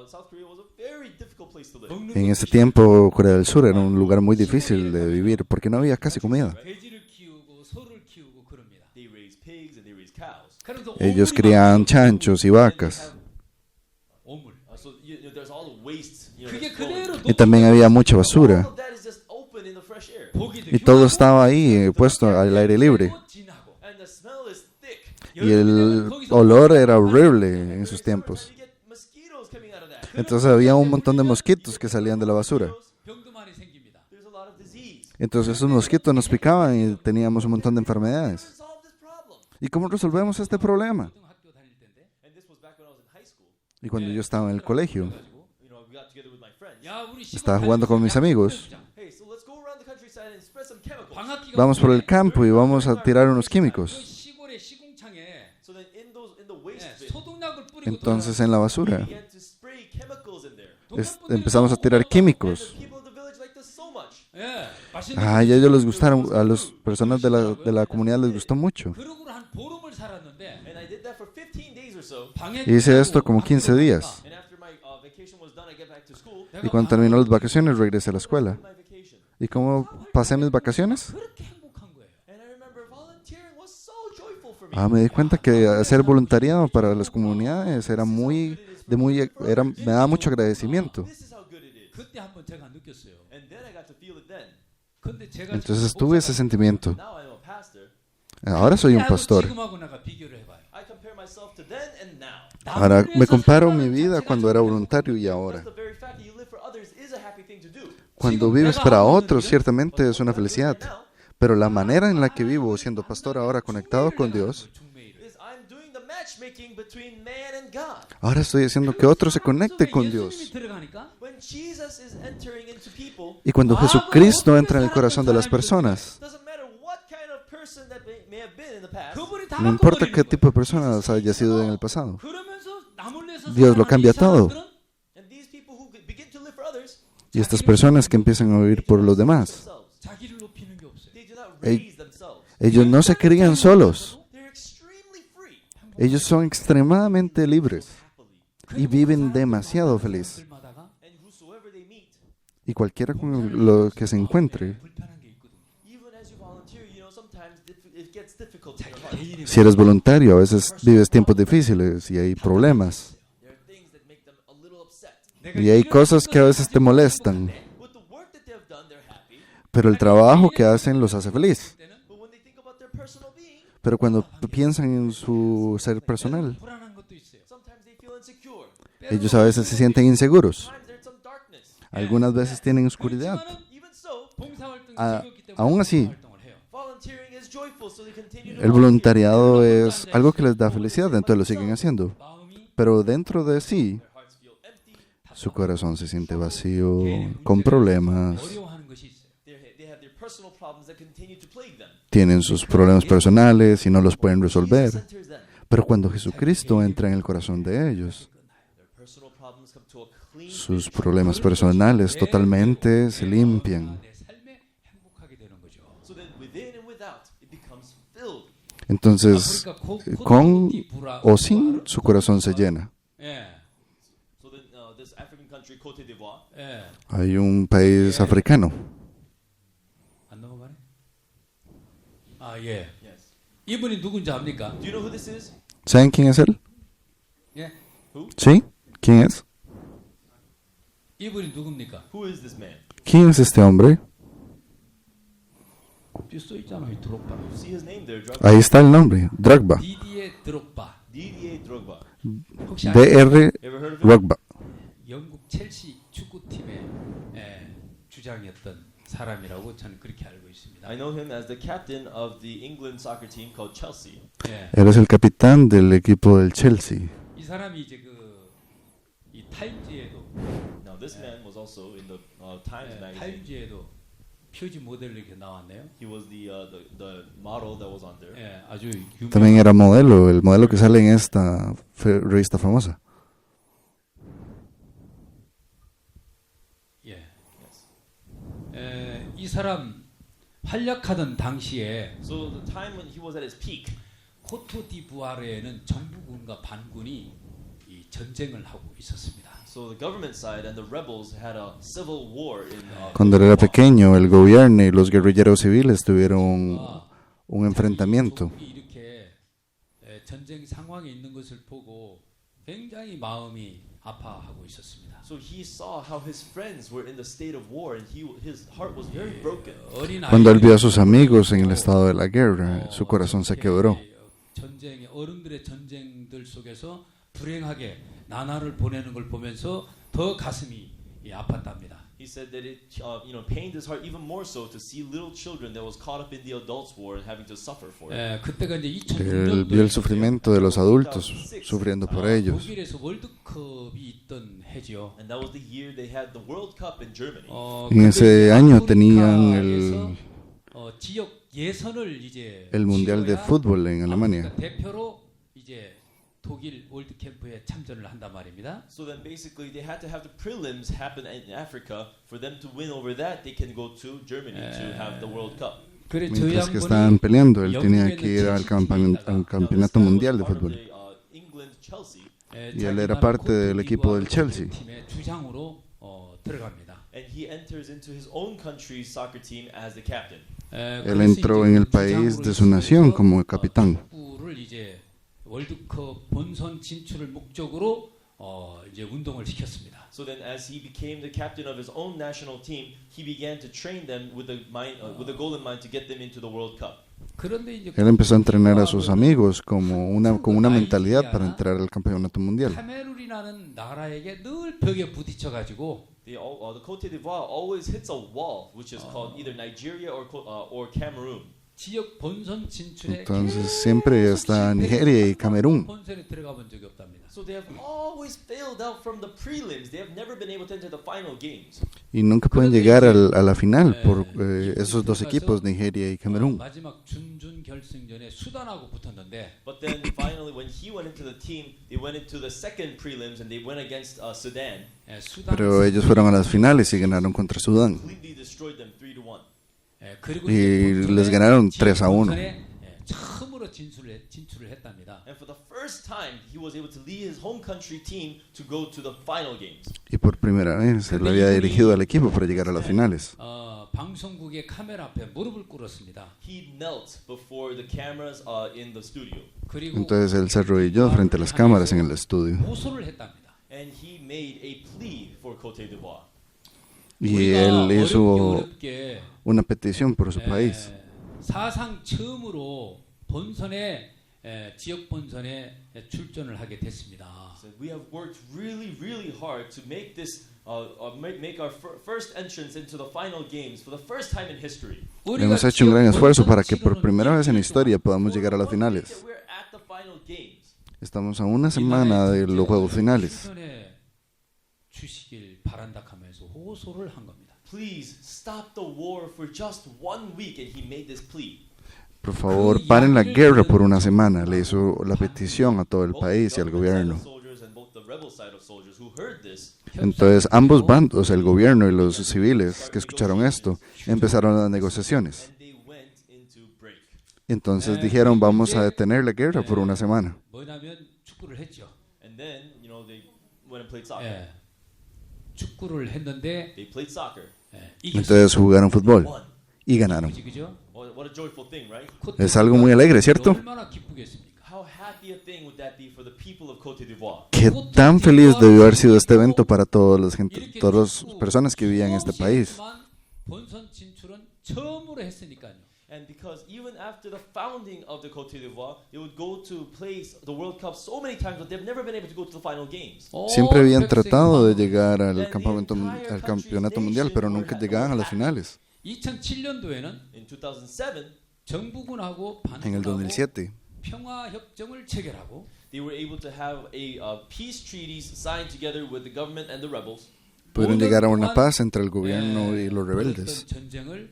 South Korea was a very difficult place to live. 먹는 En 것도 ese tiempo, Corea del Sur era un lugar muy difícil de vivir porque no había casi comida. 돼지를 키우고 소를 키우고 그럽니다. They raise pigs and they raise cows. 그래서 Ellos 오물이 crían 많아요. chanchos y vacas. 오물. So there's all the waste. 그게 that's flowing. 그대로 Y también había mucha All basura. of that is just open in the fresh air. 보기도 Y todo 흉하고 estaba ahí, puesto al aire libre. 진하고. And the smell is thick. Y el olor era horrible en sus tiempos. You get mosquitoes coming out of that. Entonces había un montón de mosquitos que salían de la basura. 병도 많이 생깁니다. There's a lot of disease. Entonces esos mosquitos nos picaban y teníamos un montón de enfermedades. Solve this problem. ¿Y cómo resolvemos este problema? 고등학교 다닐 때인데. And this was back when I was in high school. Y cuando yo estaba en el colegio, We got together with my friends. 야, 우리 시골 estaba jugando con mis amigos. Hey, so let's go around the countryside and spread some chemicals. 방학기가 Vamos por el campo y vamos a tirar unos 그 químicos. 시골의 시궁창에 So then in the waste 예, bin, 소독약을 뿌리고 Entonces en la basura we began to spray chemicals in there. empezamos a tirar And químicos. the people of the village liked this so much. 예, 맛있는 Ah, y a ellos les gustaron, a las personas de la comunidad les gustó mucho. 그러고 한 보름을 살았는데 And I did that for 15 days or so. 방에 Hice esto como 15 días. And after my vacation was done, I get back to school. Y cuando terminó las vacaciones regresé a la escuela. My vacation. ¿Y cómo pasé mis vacaciones? 그렇게 행복한 거예요. And I remember volunteering was so joyful for me. Ah, me di cuenta que hacer voluntariado para las comunidades era me daba mucho agradecimiento. This is how good it is. 그때 한번 제가 느꼈어요. And then I got to feel it then. 근데 제가 Entonces tuve ese sentimiento. Now I'm a pastor. Ahora soy un pastor. 지금하고 내가 비교를 해봐요. I compare myself to then and now. Ahora me comparo mi vida cuando era voluntario y ahora. Just the very fact that you live for others is a happy thing to do. Cuando vives para otros, ciertamente es una felicidad. Pero la manera en la que vivo siendo pastor ahora conectado con Dios, Is I'm doing the matchmaking between man and God. ahora estoy haciendo que otros se conecten con 예수님이 Dios. 들어가니까 When Jesus is entering into people, Y cuando Jesucristo entra en el corazón de las personas, doesn't matter what kind of person that may have been in the past. 그분이 다 no importa qué 바꿔버리는 tipo de personas haya sido en el pasado, 거예요. 그러면서 남을 위해서 Dios lo 살아가는 cambia 이 todo. 사람들은 And these people Y estas personas que empiezan a vivir por los demás, 자기를 높이는 게 없어요. They do not Ell- raise themselves. ellos no se crían solos. They're extremely free. Ellos son extremadamente libres Happily. y viven demasiado feliz. 들마다가 And whosoever they meet, Y cualquiera con lo que se encuentre, 불편한 게 있거든요. even as you volunteer, sometimes it gets difficult in your heart. 개인의 si eres voluntario, a veces vives tiempos difíciles y hay problemas. There are things that make them a little upset. Y hay cosas que a veces te molestan, With the work that they've done, they're happy. pero el trabajo que hacen los hace feliz. But when they think about their personal being, Pero cuando piensan en su ser personal, 불안한 것도 있어요. sometimes they feel insecure. ellos a veces se sienten inseguros. Sometimes there's some darkness. Algunas veces tienen oscuridad. Even so, 봉사활동이 아, 즐겁기 때문에 aún así, 봉사활동을 해요. volunteering is joyful, so they continue to el volunteer. voluntariado es algo que les da felicidad, entonces lo siguen haciendo. 마음이 Pero dentro de sí, Their hearts feel empty. su corazón se siente vacío, con problemas, 어려워하는 것이 있어요. They have their personal problems that continue to plague them. tienen sus problemas personales y no los pueden resolver. Jesus enters them. Pero cuando Jesucristo entra en el corazón de ellos, Their personal problems come to a clean sus problemas personales totalmente se limpian. 내 삶에 행복하게 되는 거죠. so that within and without it becomes filled. Entonces, con o sin, su corazón se llena. 예, So then this African country, Cote d'Ivoire, 예. Hay un país africano. 안 넘어가네. 아 예. yes. 이분이 누군지 압니까? Do you know who this is? ¿Saben quién es él? 예. ¿Sí? ¿Quién es? 이분이 누굽니까? Who is this man? ¿Quién es este hombre? 뒤에 써 있잖아, 이 드록바. You see his name there, Drogba. Ahí está el nombre, Drogba. 디디에 드록바. Didier Drogba. 혹시 DR Ever heard of him? Drogba. 영국 첼시 축구팀의 주장이었던 사람이라고 저는 그렇게 알고 있습니다. I know him as the captain of the England soccer team called Chelsea. 예. Él es el capitán del equipo del Chelsea. 이 사람이 이제 이 타임즈에도 Now this man was also in the Times magazine. 타임즈에도 표지 모델로 이렇게 나왔네요. He was the model that was on there. 예, 아주 유명. También era modelo, el modelo que sale en esta revista famosa. 예. Yes. 이 사람 활약하던 당시에 So the time when he was at his peak, 코트디부아르에는 정부군과 반군이 이 전쟁을 하고 있었습니다. so the government side and the rebels had a civil war in. Cuando él era pequeño, el gobierno y los guerrilleros civiles tuvieron un enfrentamiento. 자기 조국이 이렇게 전쟁 상황에 있는 것을 보고 굉장히 마음이 아파하고 있었습니다. So he saw how his friends were in the state of war, and his heart was very broken. 어린 Cuando él vio a sus 아이들이 amigos en el estado de la guerra, su corazón se quebró. 전쟁의 어른들의 전쟁들 속에서 불행하게 나날을 보내는 걸 보면서 더 가슴이 아팠답니다. He said that it, pained his heart even more so to see little children that was caught up in the adults' war and having to suffer for it. 그때가 이제 Él vio el 2006년도에 sufrimiento de los adultos sufriendo por ellos. 독일에서 월드컵이 있던 해지요. And that was the year they had the World Cup in Germany. En ese año tenían el 지역 예선을 이제 el Mundial de Fútbol en Alemania. 대표로 이제 독일 월드 캠프에 참전을 한단 말입니다. So then basically they had to have the prelims happen in Africa. For them to win over that, they can go to Germany to have the World Cup. 그래 저 Mientras que estaban 양반이 peleando, él tenía que ir al campeonato mundial de fútbol. England Chelsea. Y él era parte del equipo del Chelsea. 팀의 주장으로 들어갑니다. And he enters into his own country's soccer team as the captain. Él entró en el país de su nación como capitán. 축구를 이제 월드컵 본선 진출을 목적으로 이제 운동을 시켰습니다. So then, as he became the captain of his own national team, he began to train them with the goal in mind to get them into the World Cup. 그런데 이제 Él empezó a entrenar a sus amigos con una mentalidad para entrar al campeonato mundial. 카메룬이라는 나라에게 늘 벽에 부딪혀 가지고 The Cote d'Ivoire always hits a wall, which is called either Nigeria or Cameroon. 지역 본선 진출에 Entonces siempre está Nigeria y Camerún. 본선에 들어가 본 적이 없답니다. So they have always failed out from the prelims. They have never been able to enter the final games. Y nunca pueden llegar a la final por esos dos equipos, Nigeria y Camerún. 마지막 준준 결승전에 수단하고 붙었는데 But then finally, when he went into the team, they went into the second prelims and they went against Sudan. Pero ellos fueron a las finales y ganaron contra Sudán. Completely destroyed them 3-1. Y les ganaron 3-1. 처음으로 진출을 했답니다. And for the first time, he was able to lead his home country team to go to the final games. Y por primera vez él había dirigido al equipo para llegar a las finales. 방송국의 카메라 앞에 무릎을 꿇었습니다. He knelt before the cameras in the studio. Entonces él se arrodilló frente a las cámaras en el estudio. 호소를 했답니다. And he made a plea for Côte d'Ivoire. Y él hizo una petición por su país. 사상 처음으로 본선에 지역 본선에 출전을 하게 됐습니다. So we have worked really, really hard to make this make our first entrance into the final games for the first time in history. Hemos hecho un gran esfuerzo para que por primera vez en la historia podamos llegar a las finales. We're at the final games. Estamos a una semana de los juegos finales. 주시길 바란다 하면서 호소를 한 겁니다. Please stop the war for just 1 week, and he made this plea. Por favor, paren la guerra por una semana. Le hizo la petición a todo el país y al gobierno. Entonces, ambos bandos, el gobierno y los civiles que escucharon esto, empezaron las negociaciones. Entonces dijeron, vamos a detener la guerra por una semana. And then, they went and played soccer. 축구를 했는데 They played soccer. Entonces jugaron fútbol y ganaron. What a joyful thing, right? Es algo muy alegre, ¿cierto? 얼마나 기쁘겠습니까? How happy a thing would that be for the people of Côte d'Ivoire? Qué tan feliz debió haber sido este evento para todas las personas que vivían en este país. 본선 진출은 처음으로 했으니까요. And because even after the founding of the Côte d'Ivoire, they would go to play the World Cup so many times, but they've never been able to go to the final games. Siempre habían tratado de llegar al campeonato mundial, pero nunca llegaban a las finales. 2007년도에는 In 2007, 정부군하고 En el 2007, 평화 협정을 체결하고 they were able to have peace treaties signed together with the government and the rebels. pudieron llegar a una paz entre el gobierno y los rebeldes. 전쟁을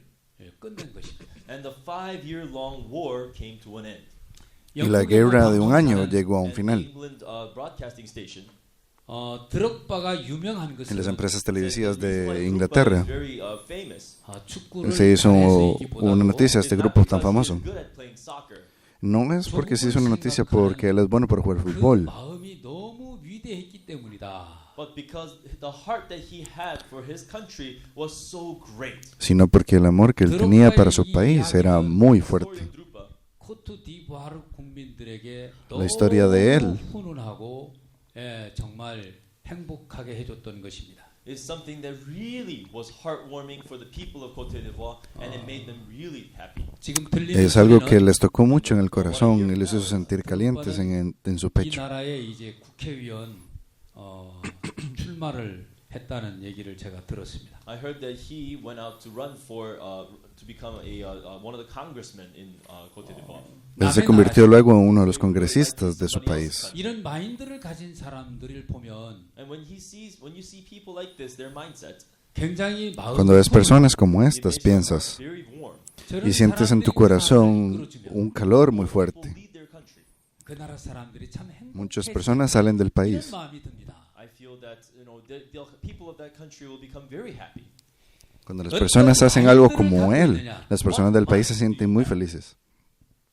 끝낸 것입니다. And the 5-year-long war came to an end. Y la guerra de un año llegó a un final. England broadcasting station, 드럭바가 유명한 것은 En las empresas televisivas de Inglaterra very famous. 축구를 se hizo una noticia de este It's not grupo tan because he famoso. is good at playing soccer. No es porque se hizo una noticia porque él es bueno para jugar fútbol, 마음이 너무 위대했기 때문이다. But because the heart that he had for his country was so great. sino porque el amor que él tenía para su país era muy fuerte. 코트디부아르 국민들에게 La historia de él 훈훈하고 정말 행복하게 해줬던 것입니다. Is something that really was heartwarming for the people of Côte d'Ivoire, and it made them really happy. 지금 들리는 Es algo que 소리는 les tocó mucho en el corazón y les hizo sentir calientes en su 이 pecho. 나라의 이제 국회의원 출마를 했다는 얘기를 제가 들었습니다. I heard that he went out to run for to become one of the congressmen in Côte d'Ivoire. Él se convirtió luego en uno de los congresistas de su país. 이런 마인드를 가진 사람들을 보면 And when you see people like this, their mindset, 굉장히 마음이 Cuando ves personas como it estas, makes your piensas heart very warm. 저런 y sientes en tu 사람들이 corazón 이끌어주면 un calor muy People fuerte. lead their country. 그 나라 사람들이 참 Muchas 행복해지는 personas salen del 그런 país. 마음이 듭니다. I feel that the people of that country will become very happy. Cuando las personas hacen algo como él, las personas del país se sienten muy felices.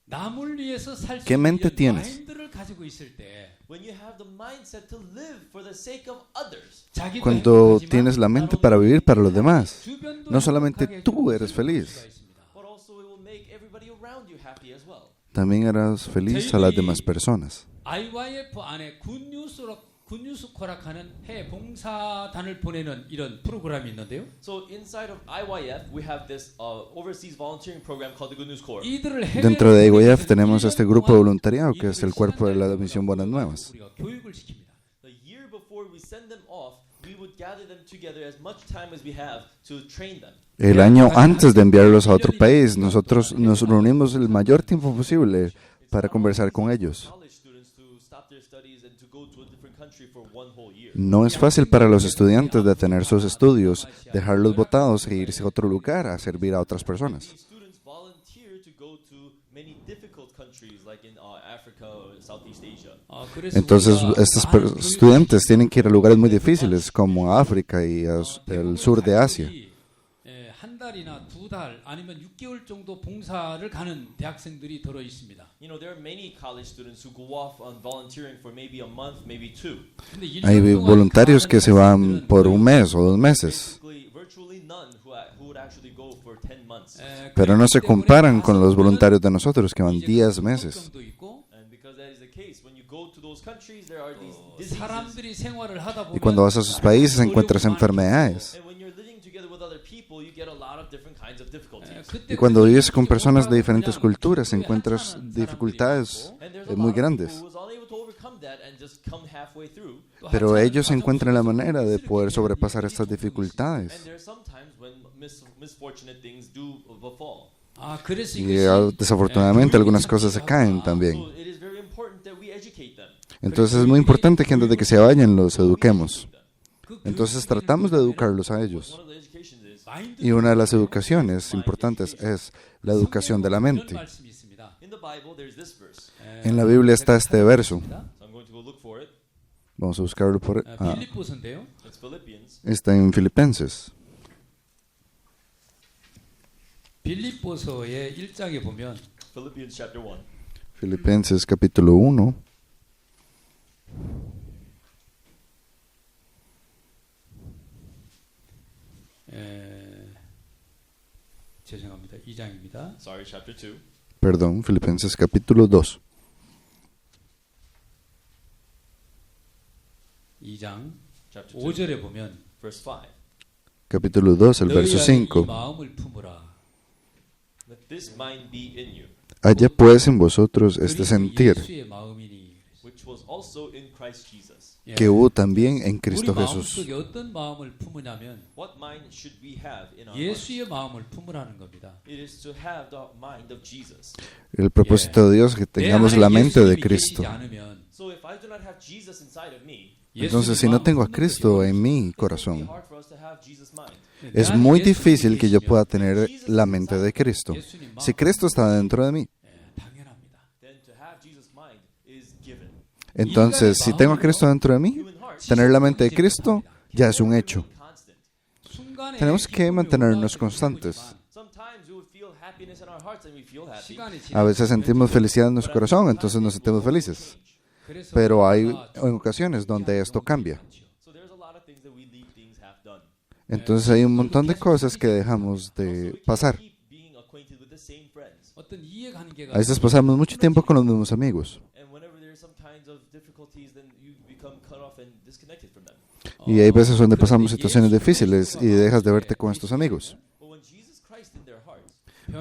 남을 위해서 살 수 ¿Qué mente 있는 tienes? 마인드를 가지고 있을 때 When you have the mindset to live for the sake of others, 자기도 Cuando 행복하지만 tienes la mente para vivir para los demás, 주변도 no solamente 행복하게 tú 해줄 eres 수가 feliz, 있습니다. but also it will make everybody around you happy as well. también harás feliz a las demás personas. IYF 안에 굿뉴스 코락하는 해 봉사단을 보내는 이런 프로그램이 있는데요. So inside of IYF, we have this overseas volunteering program called the Good News Corps. 이들을 해외로 Dentro de 보내기 IYF tenemos 위해서 este grupo de 1년 voluntariado que es el 이들을 cuerpo de la 신앙자들과 Misión Buenas Nuevas. 우리가 교육을 시킵니다. The year before we send them off, we would gather them together as much time as we have to train them. El año antes de enviarlos a otro país, nosotros nos reunimos el mayor tiempo posible para conversar con ellos. College students to stop their studies and to go to a different country for one whole year. No es fácil para los estudiantes detener sus estudios, dejarlos botados e irse a otro lugar a servir a otras personas. These students volunteer to go to many difficult countries like in Africa or Southeast Asia. Entonces, estos estudiantes tienen que ir a lugares muy difíciles como África y el sur de Asia. 한 달이나 두 달 아니면 6개월 정도 봉사를 가는 대학생들이 들어 있습니다. You know, there are many college students who go off on volunteering for maybe a month, maybe two. Hay voluntarios que se van por un mes o 2 meses, Virtually none who would actually go for 10 months. pero no se comparan con los voluntarios de nosotros que van 10 meses. And because that is the case, when you go to those countries, there are these diseases. 사람들이 생활을 하다 Y cuando vas a sus países encuentras enfermedades. And when you're living together with other people, you get a lot of different kinds of difficulties. Y cuando vives con personas de diferentes culturas encuentras dificultades And there's a muy lot of grandes. people who was unable to overcome that and just come halfway through. Pero ellos encuentran la manera de poder sobrepasar estas And dificultades. there are sometimes when misfortunate things do befall. Y desafortunadamente algunas cosas se caen también. So it is very important that we educate them. Entonces es muy importante que antes de que se vayan los eduquemos. Entonces tratamos de educarlos a ellos. One of the educations is Y una de las educaciones importantes es la educación de la mente. in the Bible there's this verse. En la Biblia está este verso. So I'm going to go look for it. Vamos a buscarlo por... 빌립보서인데요. It's Philippians. Está en Filipenses. 빌립보서의 1장에 보면 Philippians chapter 1. Filipenses capítulo 1. 죄송합니다. 2장입니다. Sorry, chapter 2. Perdón, Filipenses capítulo 2. 2장 Chapter 2. 5절에 보면 Verse 5. Capítulo 2, el verso 너희 안에 이 5. 마음을 품으라. Let this mind be in you, Haya pues en vosotros este 그리스도 sentir 예수의 마음이니. which was also in Christ Jesus. 예. que hubo también en 우리 Cristo Jesús. 마음속에 어떤 마음을 품으냐면 What mind should we have in our hearts? 예수의 마음을 품으라는 겁니다. It is to have the mind of Jesus. El propósito de Dios es que tengamos 내 la 안에 mente de 예수님이 Cristo. 계시지 않으면 So if I do not have Jesus inside of me, Entonces, si no tengo a Cristo en mi it would be corazón, hard for us to have Jesus' mind. es muy difícil que yo pueda tener la mente de Cristo. Si Cristo está dentro de mí, 당연합니다. Then to have Jesus' mind is given. entonces si tengo a Cristo dentro de mí, Human heart tener la mente de Cristo ya es un hecho. constant. 순간에 Tenemos que 기쁨이 mantenernos 올라올 때도 constantes. 있지만 Sometimes we would feel happiness in our hearts and we feel happy. 시간이 A veces 지나면 sentimos felicidad en nuestro corazón, entonces nos sentimos felices. 그래서 Pero hay 우리가 en ocasiones donde esto cambia. So there's a lot of things that we leave things half done. Entonces hay un montón de cosas que dejamos de pasar. Keep being acquainted with the same friends. 어떤 이해관계가 A veces pasamos mucho tiempo con los mismos amigos. And whenever there's some kinds of difficulties, then you become cut off and disconnected from them. Y hay veces donde pasamos situaciones difíciles y dejas de verte con estos amigos. But when Jesus Christ in their hearts,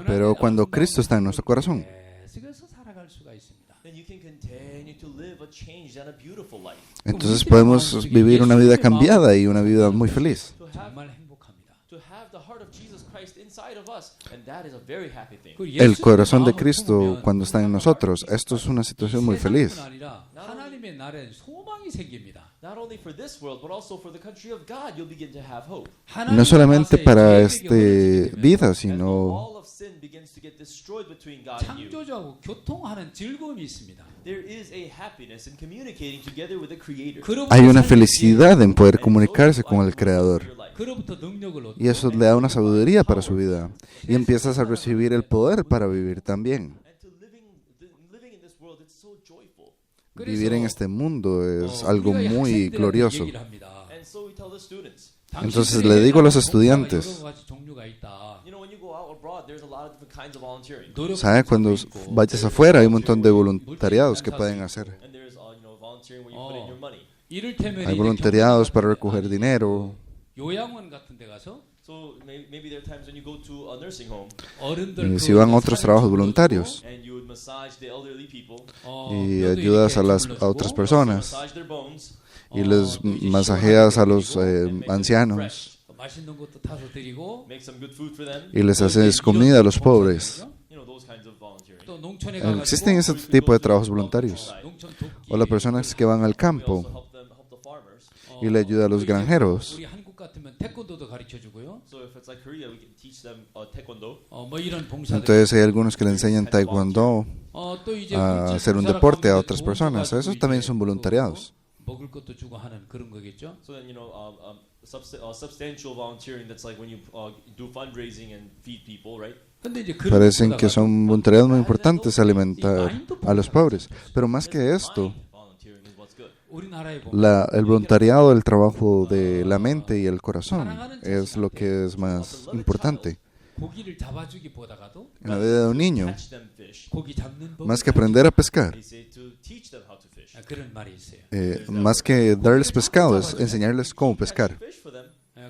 Pero cuando Cristo está en nuestro corazón, 계속해서 살아갈 수가 있습니다. then you can continue to live a changed and a beautiful life. entonces podemos vivir una vida cambiada y una vida muy feliz. To have, 정말 행복합니다. to have the heart of Jesus Christ inside of us, and that is a very happy thing. 그리고 El 예수님의 corazón de 마음을 Cristo 품으면 cuando está en nosotros, esto es una situación muy feliz. 세상뿐 아니라 하나님의 나라에 소망이 생깁니다. Not only for this world, but also for the country of God, you'll begin to have hope. No solamente para 하나님의 나라의 vida, And the sino wall of sin begins to get destroyed between God and you. 창조주하고 교통하는 즐거움이 있습니다. There is a happiness in communicating together with the Creator. hay una felicidad en poder comunicarse con el Creador. 그로부터 능력을 얻고 Y eso le da una sabiduría para su vida. Y empiezas a recibir el poder para vivir también. And to living in this world, it's so joyful. Vivir en este mundo es algo muy glorioso. And so we tell the students, Entonces le digo a los estudiantes, you know, when you go out abroad, there's a lot of different kinds of volunteering. ¿sabe? Cuando vayas afuera hay un montón de voluntariados que pueden hacer. And there's, volunteering where you put in your money. Hay voluntariados para recoger dinero. 요양원 같은 데 가서 So maybe there are times when you go to a nursing home 어른들 Y si van a otros trabajos voluntarios and you would massage the elderly people, y ayudas a otras personas massage their bones, y les masajeas a los ancianos 맛있는 것도 타서 드리고 make some good food for them. y les haces comida a los pobres. You know, those kinds of volunteering. 또 농촌에 Existen 가가지고 ese tipo de trabajos voluntarios. 농촌 돕기 O las personas que van al We campo also help the farmers. y le ayuda a los granjeros. 우리 한국 같으면 태권도도 가르쳐 주고요. So if it's like Korea, we can teach them taekwondo. 뭐 이런 봉사들. Entonces hay algunos que le enseñan taekwondo 또 이제 a hacer un deporte a otras personas. Esos también son voluntariados. 먹을 것도 주고 하는 그런 거겠죠. So then, substantial volunteering, that's like when you do fundraising and feed people, right? 근데 이제 그런 Parecen que 것보다가 son voluntariados muy importantes alimentar a los pobres. Pero más que esto, Volunteering is what's good. 우리나라에 보면 el voluntariado, el trabajo de la mente y el corazón es lo que es más importante. 고기를 잡아주기보다가도 En la vida de un niño, Catch them fish. 고기 잡는 법 más que aprender a pescar, They say to teach them how to fish. 그런 말이 있어요. más que darles pescado, es enseñarles cómo pescar. Fish for them.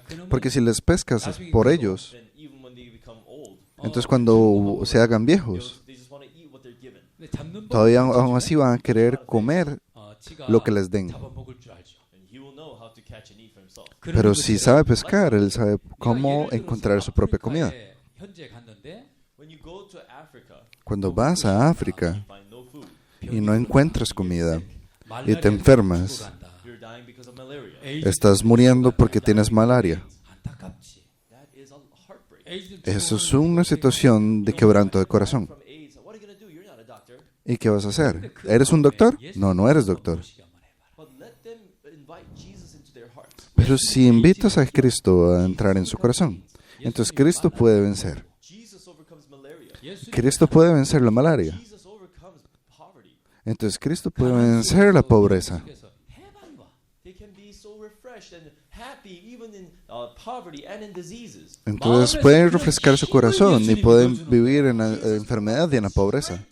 그놈은 Porque si les pescas por ellos, Then even when they become old, entonces cuando se hagan viejos, they just want to eat what they're given. 잡는 법 todavía aún así van a querer comer 지가 lo que les den. 잡아먹을 줄 알죠. And he will know how to catch and eat for himself. Pero si sabe pescar, él sabe cómo encontrar su propia comida. 현재 갔는데 When you go to Africa, Cuando vas a África you find no food. y no encuentras comida y te 말라리아에 enfermas, 죽고 간다. You're dying because of malaria. 에이즈 estás muriendo porque tienes malaria. 안타깝지. That is a heartbreak. 에이즈 Eso es una situación de quebranto de corazón. From AIDS, what are you going to do? You're not a doctor. ¿Y qué vas a hacer? ¿Eres un doctor? No, no eres doctor. But let them invite Jesus into their hearts. Pero si invitas a Cristo a entrar en su corazón, entonces Cristo puede vencer. Jesus overcomes malaria. Cristo puede vencer la malaria. Jesus overcomes poverty. Entonces Cristo puede vencer la pobreza. They can be so refreshed and happy even in poverty and in diseases. Entonces pueden refrescar su corazón y pueden vivir en la enfermedad y en la pobreza.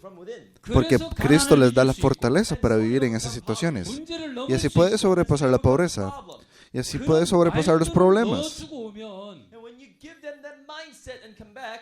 From within. Porque Cristo les da la fortaleza para vivir en esas situaciones. Y así puede sobrepasar la pobreza. Y así puede sobrepasar los problemas. And when you give them that mindset and come back,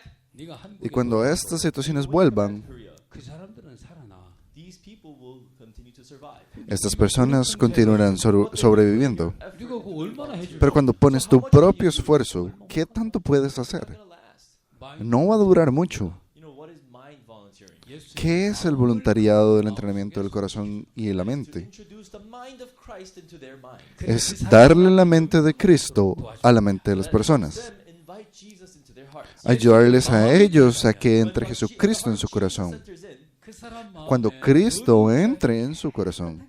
Y cuando estas situaciones vuelvan, Korea, 그 사람들은 살아나. these people will continue to survive. estas personas continuarán sobreviviendo. 우리가 그거 얼마나 해줄 Pero cuando pones tu propio esfuerzo, ¿qué tanto puedes hacer? It's gonna last. No va a durar mucho. You know what is mind volunteering? ¿Qué es el voluntariado del entrenamiento del corazón y de la To mente? introduce the mind of Christ into their mind. Es darle la mente de Cristo a la mente de las personas. Them invite Jesus into their hearts. Ayudarles a ellos a que entre Jesucristo en su corazón. Enters in, 그 사람 마음에 Cuando Cristo entre en su corazón,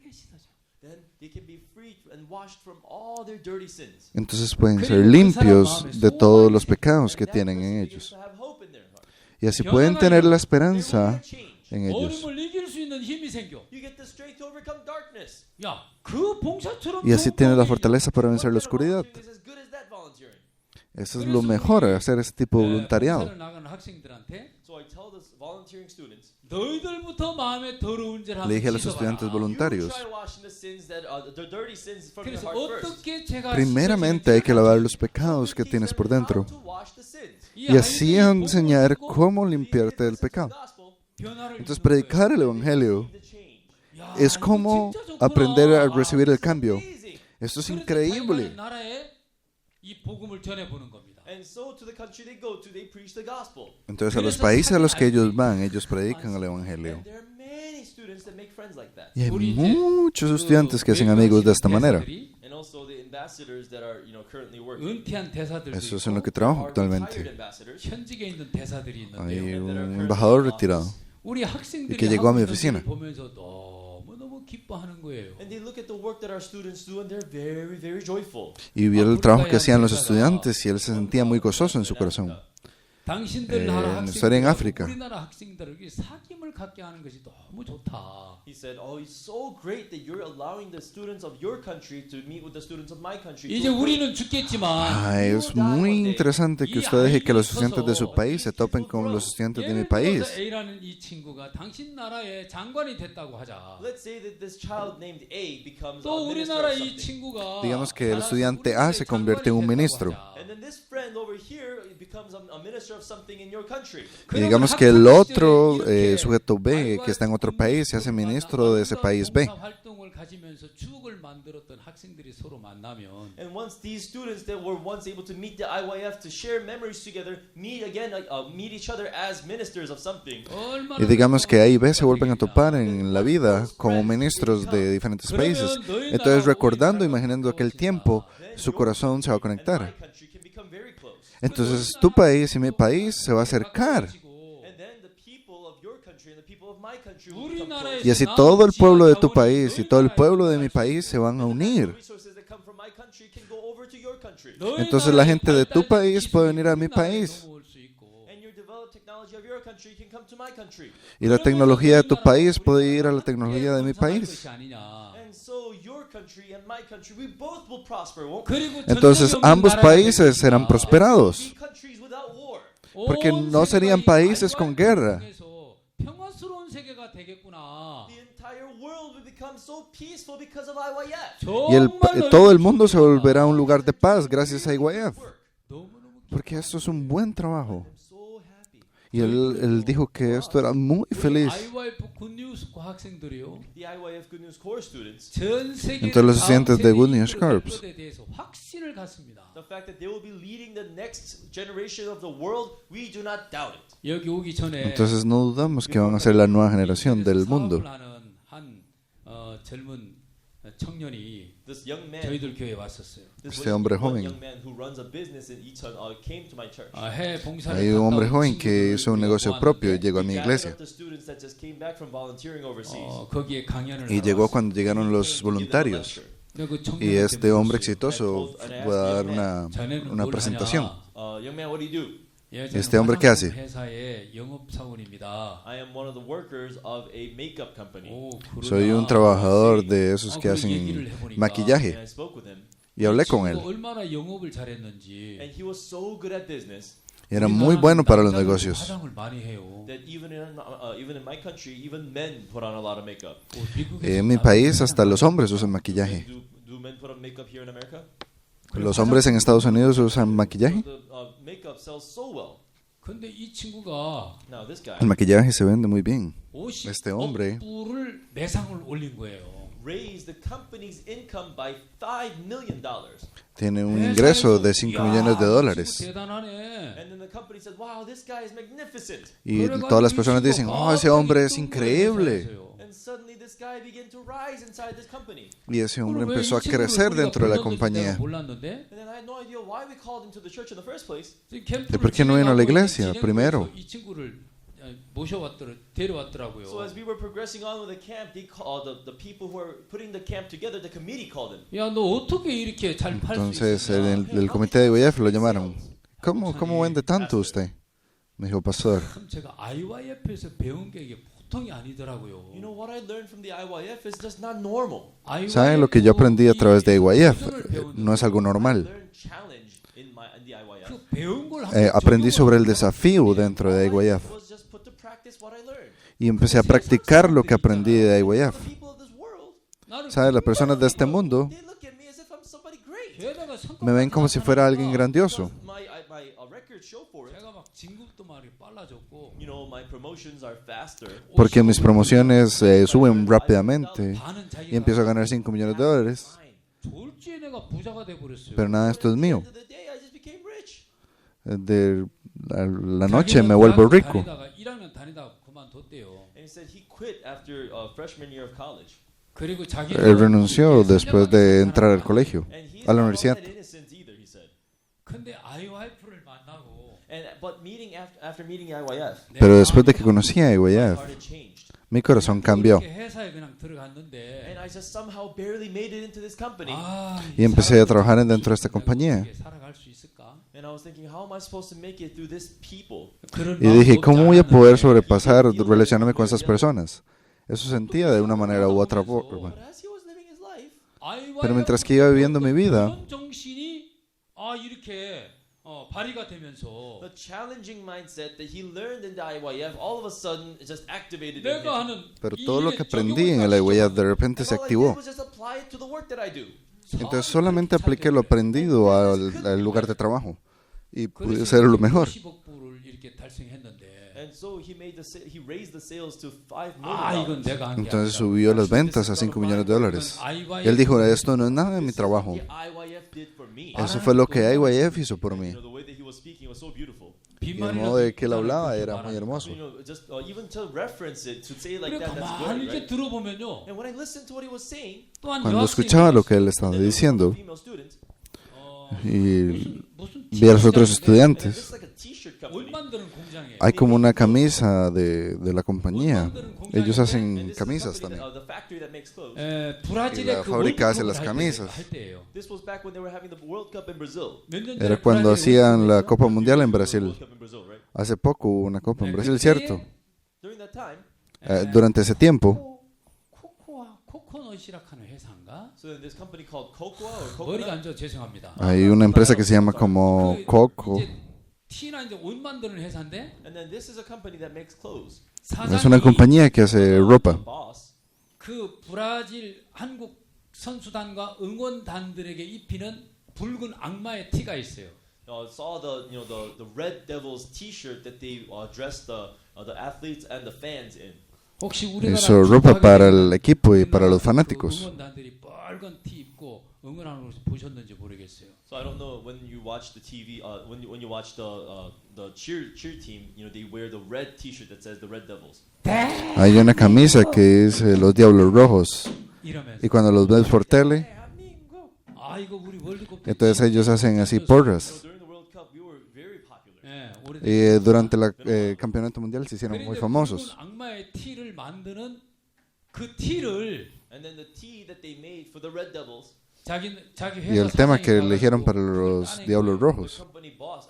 then they can be freed and washed from all their dirty sins. entonces pueden ser limpios de todos los pecados que tienen en ellos. To have hope in their heart. Y así pueden tener la esperanza Change. en ellos. 어둠을 이길 수 있는 힘이 생겨. You get the strength to overcome darkness. 야, 그 봉사처럼 Y así 좋은 tiene la 거지. fortaleza para vencer la oscuridad. Volunteering is as good as that volunteering. Eso es lo mejor, hacer ese tipo de voluntariado. 봉사를 나가는 학생들한테 So I tell the volunteering students, 너희들부터 마음에 더러운 죄를 Le dije a los 씻어봐라. estudiantes voluntarios, you try washing the sins that the dirty sins from your 그래서 heart first. 어떻게 죄가 primeramente hay que lavar los pecados que tienes por dentro. How to wash the sins. Y así enseñar cómo limpiarte del pecado. Entonces predicar el Evangelio The change. es como aprender a recibir el cambio. Esto es increíble. 나라에 이 복음을 전해보는 겁니다. And so to the country they go to, they preach the gospel. Entonces a los países a los que ellos van, ellos predican el Evangelio. And there are many students that make friends like that. Y hay muchos estudiantes que hacen amigos de esta manera. And also the ambassadors that are, currently working. 은퇴한 대사들도 Eso es 있고 en lo que trabajo Are retired actualmente. ambassadors. 현직에 있는 대사들이 Hay 있는데요. un embajador retirado. 우리 학생들이 que llegó a mi 하고 있는 oficina. 일을 보면서 너무너무 기뻐하는 거예요. And they look at the work that our students do and they're very, very joyful. Y vio el trabajo que hacían los estudiantes y él se sentía muy gozoso en su corazón. 당신들 나라 estar en África. 학생들, 우리나라 학생들에게 사귐을 갖게 하는 것이 너무 좋다. He said, "Oh, it's so great that you're allowing the students of your country to meet with the students of my country." 이제 우리는 죽겠지만 Es muy interesante que usted deje que los estudiantes de su país se topen con los estudiantes de mi 예를 país. 들어서 A라는 이 친구가 당신 나라의 장관이 됐다고 하자. Let's say that this child named A becomes 또 a minister 우리나라 of 이 something. 친구가 Digamos que el estudiante A se convierte en un ministro. And then this friend over here becomes a minister of something in your country. Y digamos que el otro sujeto B que está en otro país se hace ministro de ese país B. 가지면서 추억을 만들었던 학생들이 서로 만나면 And once these students that were once able to meet the IYF to share memories together, meet again, meet each other as ministers of something. Y digamos que A y B se vuelven a topar en la vida como ministros de diferentes países. Entonces, recordando, imaginando aquel tiempo, su corazón se va a conectar. Entonces, tu país y mi país se va a acercar. Y así todo el pueblo de tu país y todo el pueblo de mi país se van a unir. Entonces la gente de tu país puede venir a mi país. Y la tecnología de tu país puede ir a la tecnología de mi país. Entonces ambos países serán prosperados. Porque no serían países con guerra. Y todo el mundo se volverá un lugar de paz gracias a IYF. Porque esto es un buen trabajo. Y él dijo que esto era muy feliz. Entonces los estudiantes de Good News Corps entonces no dudamos que van a ser la nueva generación del mundo. Este hombre joven. Hay un hombre joven que hizo un negocio propio y llegó a mi iglesia. Y llegó cuando llegaron los voluntarios. Y este hombre exitoso fue a dar una presentación. ¿Este hombre qué hace? Soy un trabajador de esos que hacen maquillaje. Y hablé con él. Y era muy bueno para los negocios. En mi país hasta los hombres usan maquillaje. ¿Los hombres en Estados Unidos usan maquillaje? El maquillaje se vende muy bien. Este hombre tiene un ingreso de $5 millones. Y todas las personas dicen, oh, ese hombre es increíble. Y ese hombre empezó a crecer dentro de la compañía. ¿Y por qué no vino a la iglesia primero? Entonces el comité de IYF lo llamaron. ¿Cómo vende tanto usted? Me dijo, pastor. ¿Saben lo que yo aprendí a través de IYF? No es algo normal. Aprendí sobre el desafío dentro de IYF. Y empecé a practicar lo que aprendí de IYF. ¿Saben? Las personas de este mundo me ven como si fuera alguien grandioso. Porque mis promociones suben rápidamente y empiezo a ganar $5 millones. Pero nada de esto es mío. De la noche me vuelvo rico. Él renunció después de entrar al colegio, a la universidad. Pero después de que conocí a IYF, mi corazón cambió. Y empecé a trabajar dentro de esta compañía. Y dije, ¿cómo voy a poder sobrepasar, relacionarme con esas personas? Eso sentía de una manera u otra forma. Pero mientras que iba viviendo mi vida, pero todo lo que aprendí en el IYF de repente se activó. Entonces solamente apliqué lo aprendido al lugar de trabajo y pude ser lo mejor. And so he raised the sales to $5 아, 이건 million. 내가 한 게 Entonces 아니라. subió las ventas a $5 millones. Él dijo, esto no es nada de mi trabajo. The IYF did for me. Eso fue lo que IYF hizo por mí. You know, the way that he was speaking was so beautiful. Y el modo de que él hablaba era muy hermoso. You know, just even to reference it, to say it like 그래 that, that's 가만히 good, 이렇게 right? 들어보면요. And when I listened to what he was saying, 또한 Cuando 여학생이 escuchaba lo que él estaba there was a diciendo female student, y 무슨 vi a los otros and estudiantes, it's like a t-shirt 옷 company. 만드는 공장이에요. hay como una camisa de la compañía. Ellos And hacen this is a camisas company también. the factory that makes clothes. 브라질의 Y la 그 fábrica hace 월드컵을 las camisas. 할 때예요. This was back when they were having the World Cup in Brazil. 몇 년 Era 전에 cuando 브라질이 hacían la 월드컵에서 Copa Mundial en The Brasil. World Cup in Brazil, right? Hace poco hubo una Copa en Brasil, 그때 ¿cierto? During that time, Durante ese tiempo, 코코넛이라 하는 회사인가? so in this company called Cocoa or 머리가 Coconut, 안 좋아 죄송합니다. hay una empresa que se llama como 그 Coco. 이제 티나 이제 옷 만드는 회사인데 and then this is a company that makes clothes. Es una compañía que hace The ropa. boss 그 브라질 한국 선수단과 응원단들에게 입히는 붉은 악마의 티가 있어요. saw the Red Devils T-shirt that they dressed the athletes and the fans in. 혹시 우리나라 Hizo ropa para el equipo y para los fanáticos. 응원단들이 빨간 티 입고 응원하는 것을 보셨는지 모르겠어요. So I don't know when you watch the TV, when you watch the cheer team, they wear the red T-shirt that says the Red Devils. Hay una camisa que es los Diablos Rojos. 이러면서 Y cuando los ves por tele, 아 이거 우리 월드컵 때 entonces ellos hacen así porras. During the World Cup, we were very popular. 예, Y durante el campeonato mundial se hicieron muy famosos. 붉은 악마의 티를 만드는 그 티를 And then the tee that they made for the Red Devils, 자기 Y el 회사 tema 사장이 que 가가지고 eligieron para los 따낸 Diablos 거예요. the Rojos. company boss,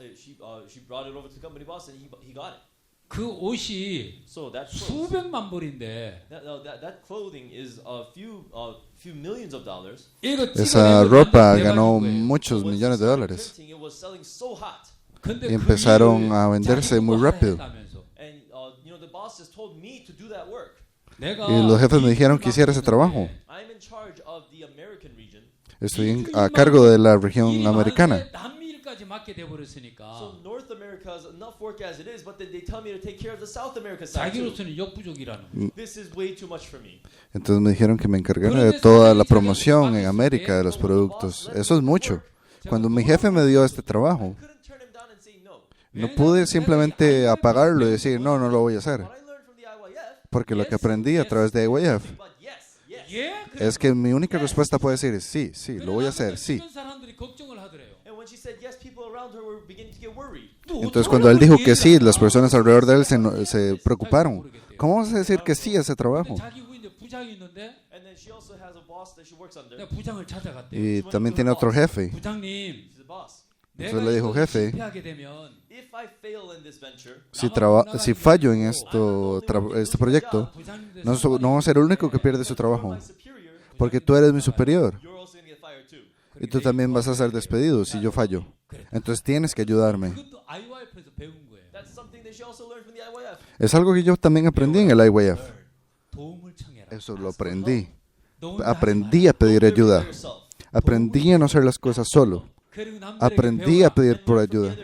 she brought it over to the company boss, and he got it. 그 옷이 So that clothes, 수백만 불인데 that clothing is a few millions of dollars. 이거 Esa 찍어내고 ropa 만든 ganó 대박인 거예요. muchos When she millones de started dólares. printing, it was selling so hot. 근데 Y empezaron 그 a 일을 venderse 자기 muy 보고 rápido. 하겠다면서. And the boss just told me to do that work. 내가 Y los jefes me 이 dijeron que hiciera ese 일을 trabajo. I'm in charge of the American region. Estoy a cargo de la región 일이 americana. 많은데 남미일까지 맡게 돼버렸으니까 So North America is enough work as it is, but then they tell me to take care of the South America side too. 자기로서는 역부족이라는. This is way too much for me. Entonces me dijeron que me encargara de toda la promoción en América de los productos. Eso es mucho. Cuando mi jefe me dio este trabajo, Couldn't turn him down and say no. no pude simplemente apagarlo y decir, no, no lo voy a hacer. What I learned from the IYF, Porque lo que aprendí a través de IYF but yes. 예, es que mi única respuesta puede ser sí, sí, lo voy a hacer, sí. 주변 사람들이 걱정을 하더래요. And when she said yes, people around her were beginning to get worried. Entonces cuando él dijo que sí, las personas alrededor de él se preocuparon. ¿Cómo vas a decir que sí a ese trabajo? 자기 후에 이제 부장이 있는데 And then she also has a boss that she works under. 내가 부장을 찾아갔대요. Y también tiene otro jefe. 부장님, She's the boss. 내가 Entonces le dijo, 이거 jefe, 실패하게 되면 If I fail in this venture, si fallo en este proyecto, no voy a ser el único que pierde su trabajo. my superior, Porque tú eres mi superior. you're also going to get fired too. Y tú también vas a ser despedido si yo fallo. Entonces tienes que ayudarme. 그것도 IYF에서 배운 거예요. That's something that she also learned from the IYF. Es algo que yo también aprendí en el IYF. 도움을 청해라. Eso lo aprendí. 너 혼자 Aprendí a pedir Don't do it ayuda. by yourself. Aprendí a no hacer las cosas solo. 그리고 남들에게 Aprendí a 배워라. pedir por ayuda.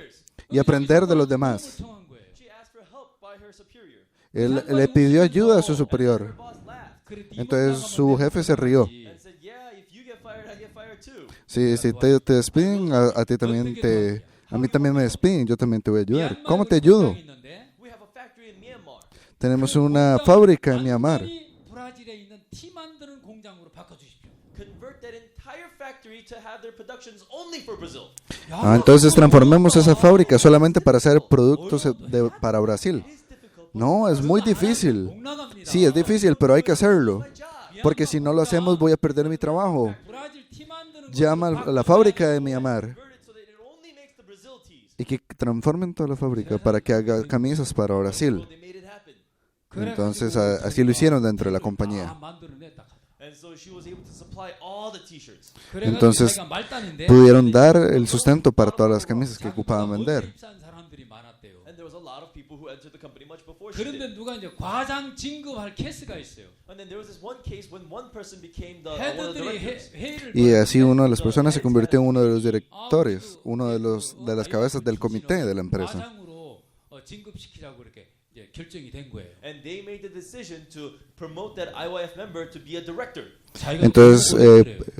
Y aprender de los demás. 도움을 청한 거예요. She asked for help by her superior. Él le pidió ayuda a su Her superior. boss laughed 그래, 네 Entonces 번 su 나가면 jefe se 내가 rió. 나가지. and said, "Yeah, if you get fired, I get fired too." Si te despiden, a ti también a mí también me despiden, yo también te voy a ayudar. ¿Cómo te ayudo? We have a factory in Myanmar. Tenemos una fábrica en Myanmar. 브라질에 있는 티 만드는 공장으로 바꿔주십시오. Convert that entire factory to have their productions only for Brazil. Entonces transformemos esa fábrica solamente para hacer productos para Brasil. It is difficult. No, es muy difícil. 못 나갑니다. Sí, es difícil, pero hay que hacerlo. My job. Porque si no lo hacemos voy a perder mi trabajo. 브라질 티 만드는 Llama 곳으로 a la fábrica de Myanmar Convert it so that it only makes the Brazil tees. y que transformen toda la fábrica para que haga camisas para So Brasil. they made it happen. Entonces así lo hicieron dentro de la compañía. 만들어냈다. And so she was able to supply all the t-shirts. 그래가지고 Entonces, 자기가 말단인데 Pudieron dar el sustento para todas las camisas que ocupaban vender. 입사한 사람들이 많았대요. And there was a lot of people who entered the company much before she 그런데 did. 누가 이제 과장 진급할 케이스가 있어요. And then there was this one case when one person became one of the 헤드들이 directors. 회의를 Y así una de las personas se convirtió en uno de los directores, uno de las cabezas del comité de la empresa. 과장으로 진급시키자고 이렇게 결정이 된 거예요. And they made the decision to promote that IYF member to be a director. Entonces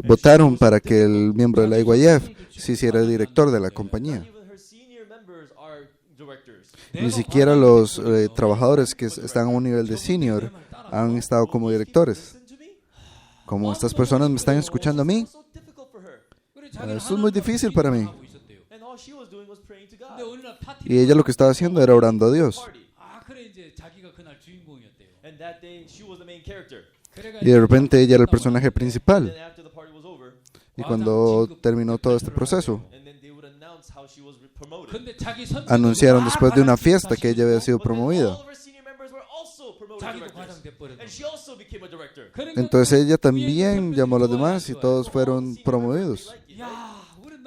votaron para que el miembro de la IYF se hiciera director de la compañía. Not even her senior members are directors. Ni siquiera los trabajadores que están a un nivel de senior han estado como directores. Listen to me. Como estas personas me están escuchando a mí, So difficult for her. esto es muy difícil para mí. And all she was doing was praying to 근데 God. 어느 날 파티 Y ella lo que estaba haciendo era orando a Dios. Party. 그래 이제 자기가 그날 주인공이었대요. And that day she was the main character. Y de repente ella era el personaje And principal. then after the party was over, Y cuando terminó todo este proceso, and then they would announce how she was promoted. 근데 자기 선배도 anunciaron después de una fiesta que ella había sido But then promovida. all of her senior members were also promoted 자기도 directors. 과장 돼버렸던 And she also became a director. Entonces ella también llamó a los demás y todos fueron promovidos.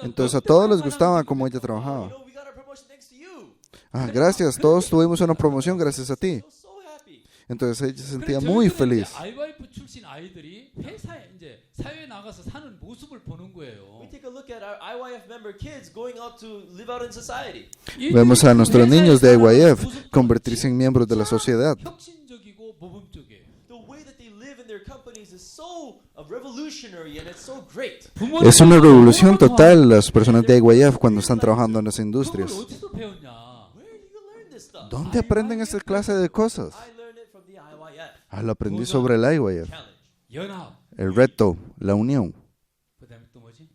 Entonces a todos les gustaba cómo ella trabajaba. You know, we got our promotion thanks to you. Gracias, todos tuvimos una promoción gracias a ti. So happy. Entonces ella se sentía muy feliz. IYF 출신 아이들이 회사에 이제 사회에 나가서 사는 모습을 보는 거예요. We take a look at our IYF member kids going out to live out in society. Vemos a nuestros niños de IYF convertirse en miembros de la sociedad. 혁신적이고 모범적이에요. The way that they live in their companies is so revolutionary and it's so great. Es una revolución total las personas de IYF cuando están trabajando en las industrias. 그걸 어디서 배웠냐? Where do you learn this stuff? ¿Dónde aprenden esta clase de cosas? I learned it from the IYF. Lo aprendí sobre el IYF. Challenge. 연합. El reto, la unión, 그다음에 또 뭐지?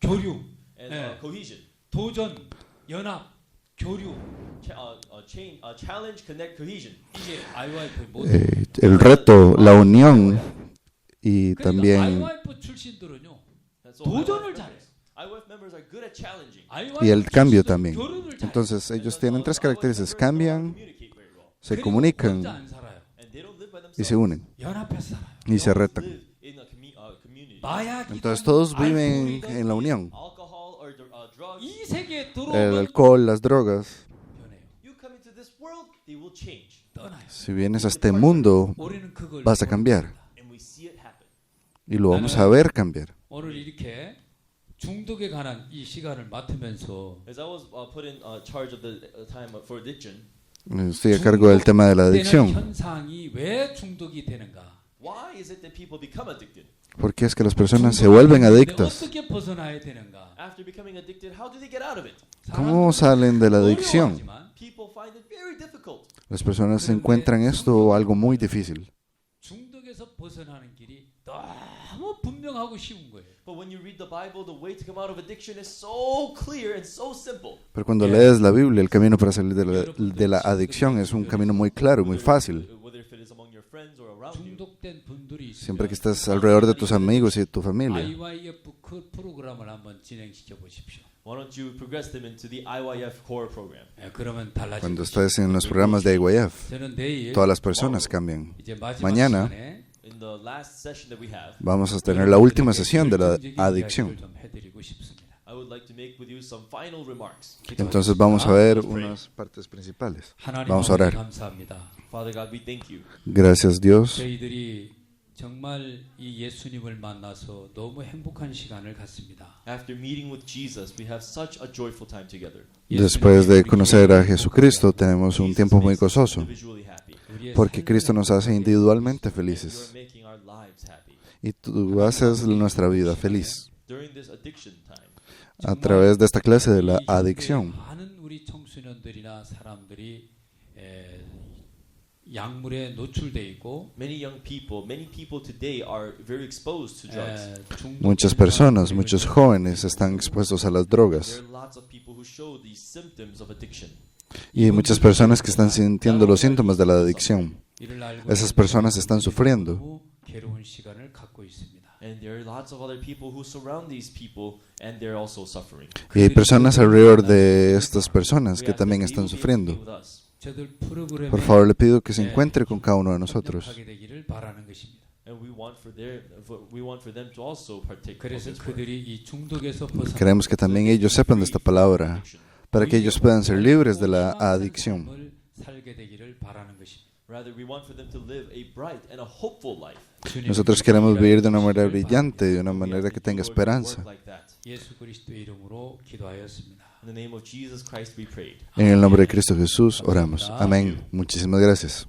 교류. And 예. cohesion. 도전. 연합. 교류. Challenge, connect, cohesion. 이게 IYF의 모습. el reto, la unión y 그러니까 también IYF 출신들은요. And so 도전을 잘해요. IYF members are good at challenging. y el cambio 출신들은 también. 교류를 잘해요. Entonces ellos tienen tres características, cambian, Communicate very well. se 그리고 comunican 혼자 안 살아요. And they don't live by y themselves. se unen 연합해서 살아요. y se retan. Live in a community. 마약이든 Entonces todos viven 알코올이든 en la unión. Alcohol or drugs. 이 세계에 El 들어오면 alcohol, las drogas. 변해요. You come into this world, they will change. 떠나요. Si vienes a este mundo, 우리는 그걸 vas a cambiar And we see it happen. y lo vamos a ver cambiar. 오늘 이렇게 중독에 관한 이 시간을 맡으면서 As I was put in charge of the time for addiction, Estoy a cargo del tema de la 중독되는 adicción. 현상이 왜 중독이 되는가? why is it that people become addicted? ¿Por qué es que las personas se vuelven adictas? 어떻게 벗어나야 되는가? After becoming addicted, how do they get out of it? ¿Cómo salen de la adicción? 어려워하지만 People find it very difficult. Las personas encuentran esto algo muy difícil. 중독에서 벗어나는 길이 너무 분명하고 쉬운 거예요. But when you read the Bible, the way to come out of addiction is so clear and so simple. Pero cuando lees la Biblia, el camino para salir de la adicción es un camino muy claro, muy fácil. Whether if it is among your friends or around you. 중독된 분들이 Siempre que 있으면 estás alrededor de tus amigos y de tu familia. IYF 그 프로그램을 한번 진행시켜 보십시오. Why don't you progress them into the IYF core program? 그러면 달라질 Cuando 것이죠. estás en los programas de IYF, 저는 내일 todas las personas cambian. 이제 마지막 Mañana 시간에 In the last session that we have, vamos a tener la última sesión de la adicción. 좀 해드리고 싶습니다. I would like to make with you some final remarks. Entonces vamos a ver unas partes principales. 하나님 Vamos a 아버지 orar. 감사합니다. Father God, we thank you. Gracias Dios. 저희들이 정말 이 예수님을 만나서 너무 행복한 시간을 갖습니다. After meeting with Jesus, we have such a joyful time together. Después de conocer a Jesucristo, tenemos un tiempo muy gozoso, Individually happy. 우리의 porque Cristo nos hace individualmente You felices are making our lives happy. y tú haces nuestra vida feliz During this addiction time, a través de esta clase de la 이 adicción. 많은 우리 청소년들이나 사람들이 약물에 노출돼 있고 many people today are very exposed to drugs. Muchas personas, muchos jóvenes están expuestos a las There drogas are lots of people who show these symptoms of addiction. y hay muchas personas que están sintiendo los síntomas de la adicción. 이를 알고 Esas personas están sufriendo. 너무 괴로운 시간을 갖고 있습니다. And there are lots of other people who surround these people and they're also suffering. Y hay personas alrededor de estas personas We que ask también that they están will be able to be sufriendo. with us. 저들 프로그램에 Por favor, le pido que se encuentre con cada uno de nosotros. 협력하게 되기를 바라는 것입니다. And we want for them to also partake of 그래서 this word. 그들이 이 중독에서 벗어나 Queremos que también ellos sepan de esta palabra para que ellos puedan ser libres de la adicción. 삶을 살게 되기를 바라는 것입니다. Rather, we want for them to live a bright and a hopeful life. Nosotros queremos vivir de una manera brillante, de una manera que tenga esperanza. 예수 그리스도의 이름으로 기도하였습니다. In the name of Jesus Christ we prayed. En el nombre de Cristo Jesús oramos. Amén. Muchísimas gracias.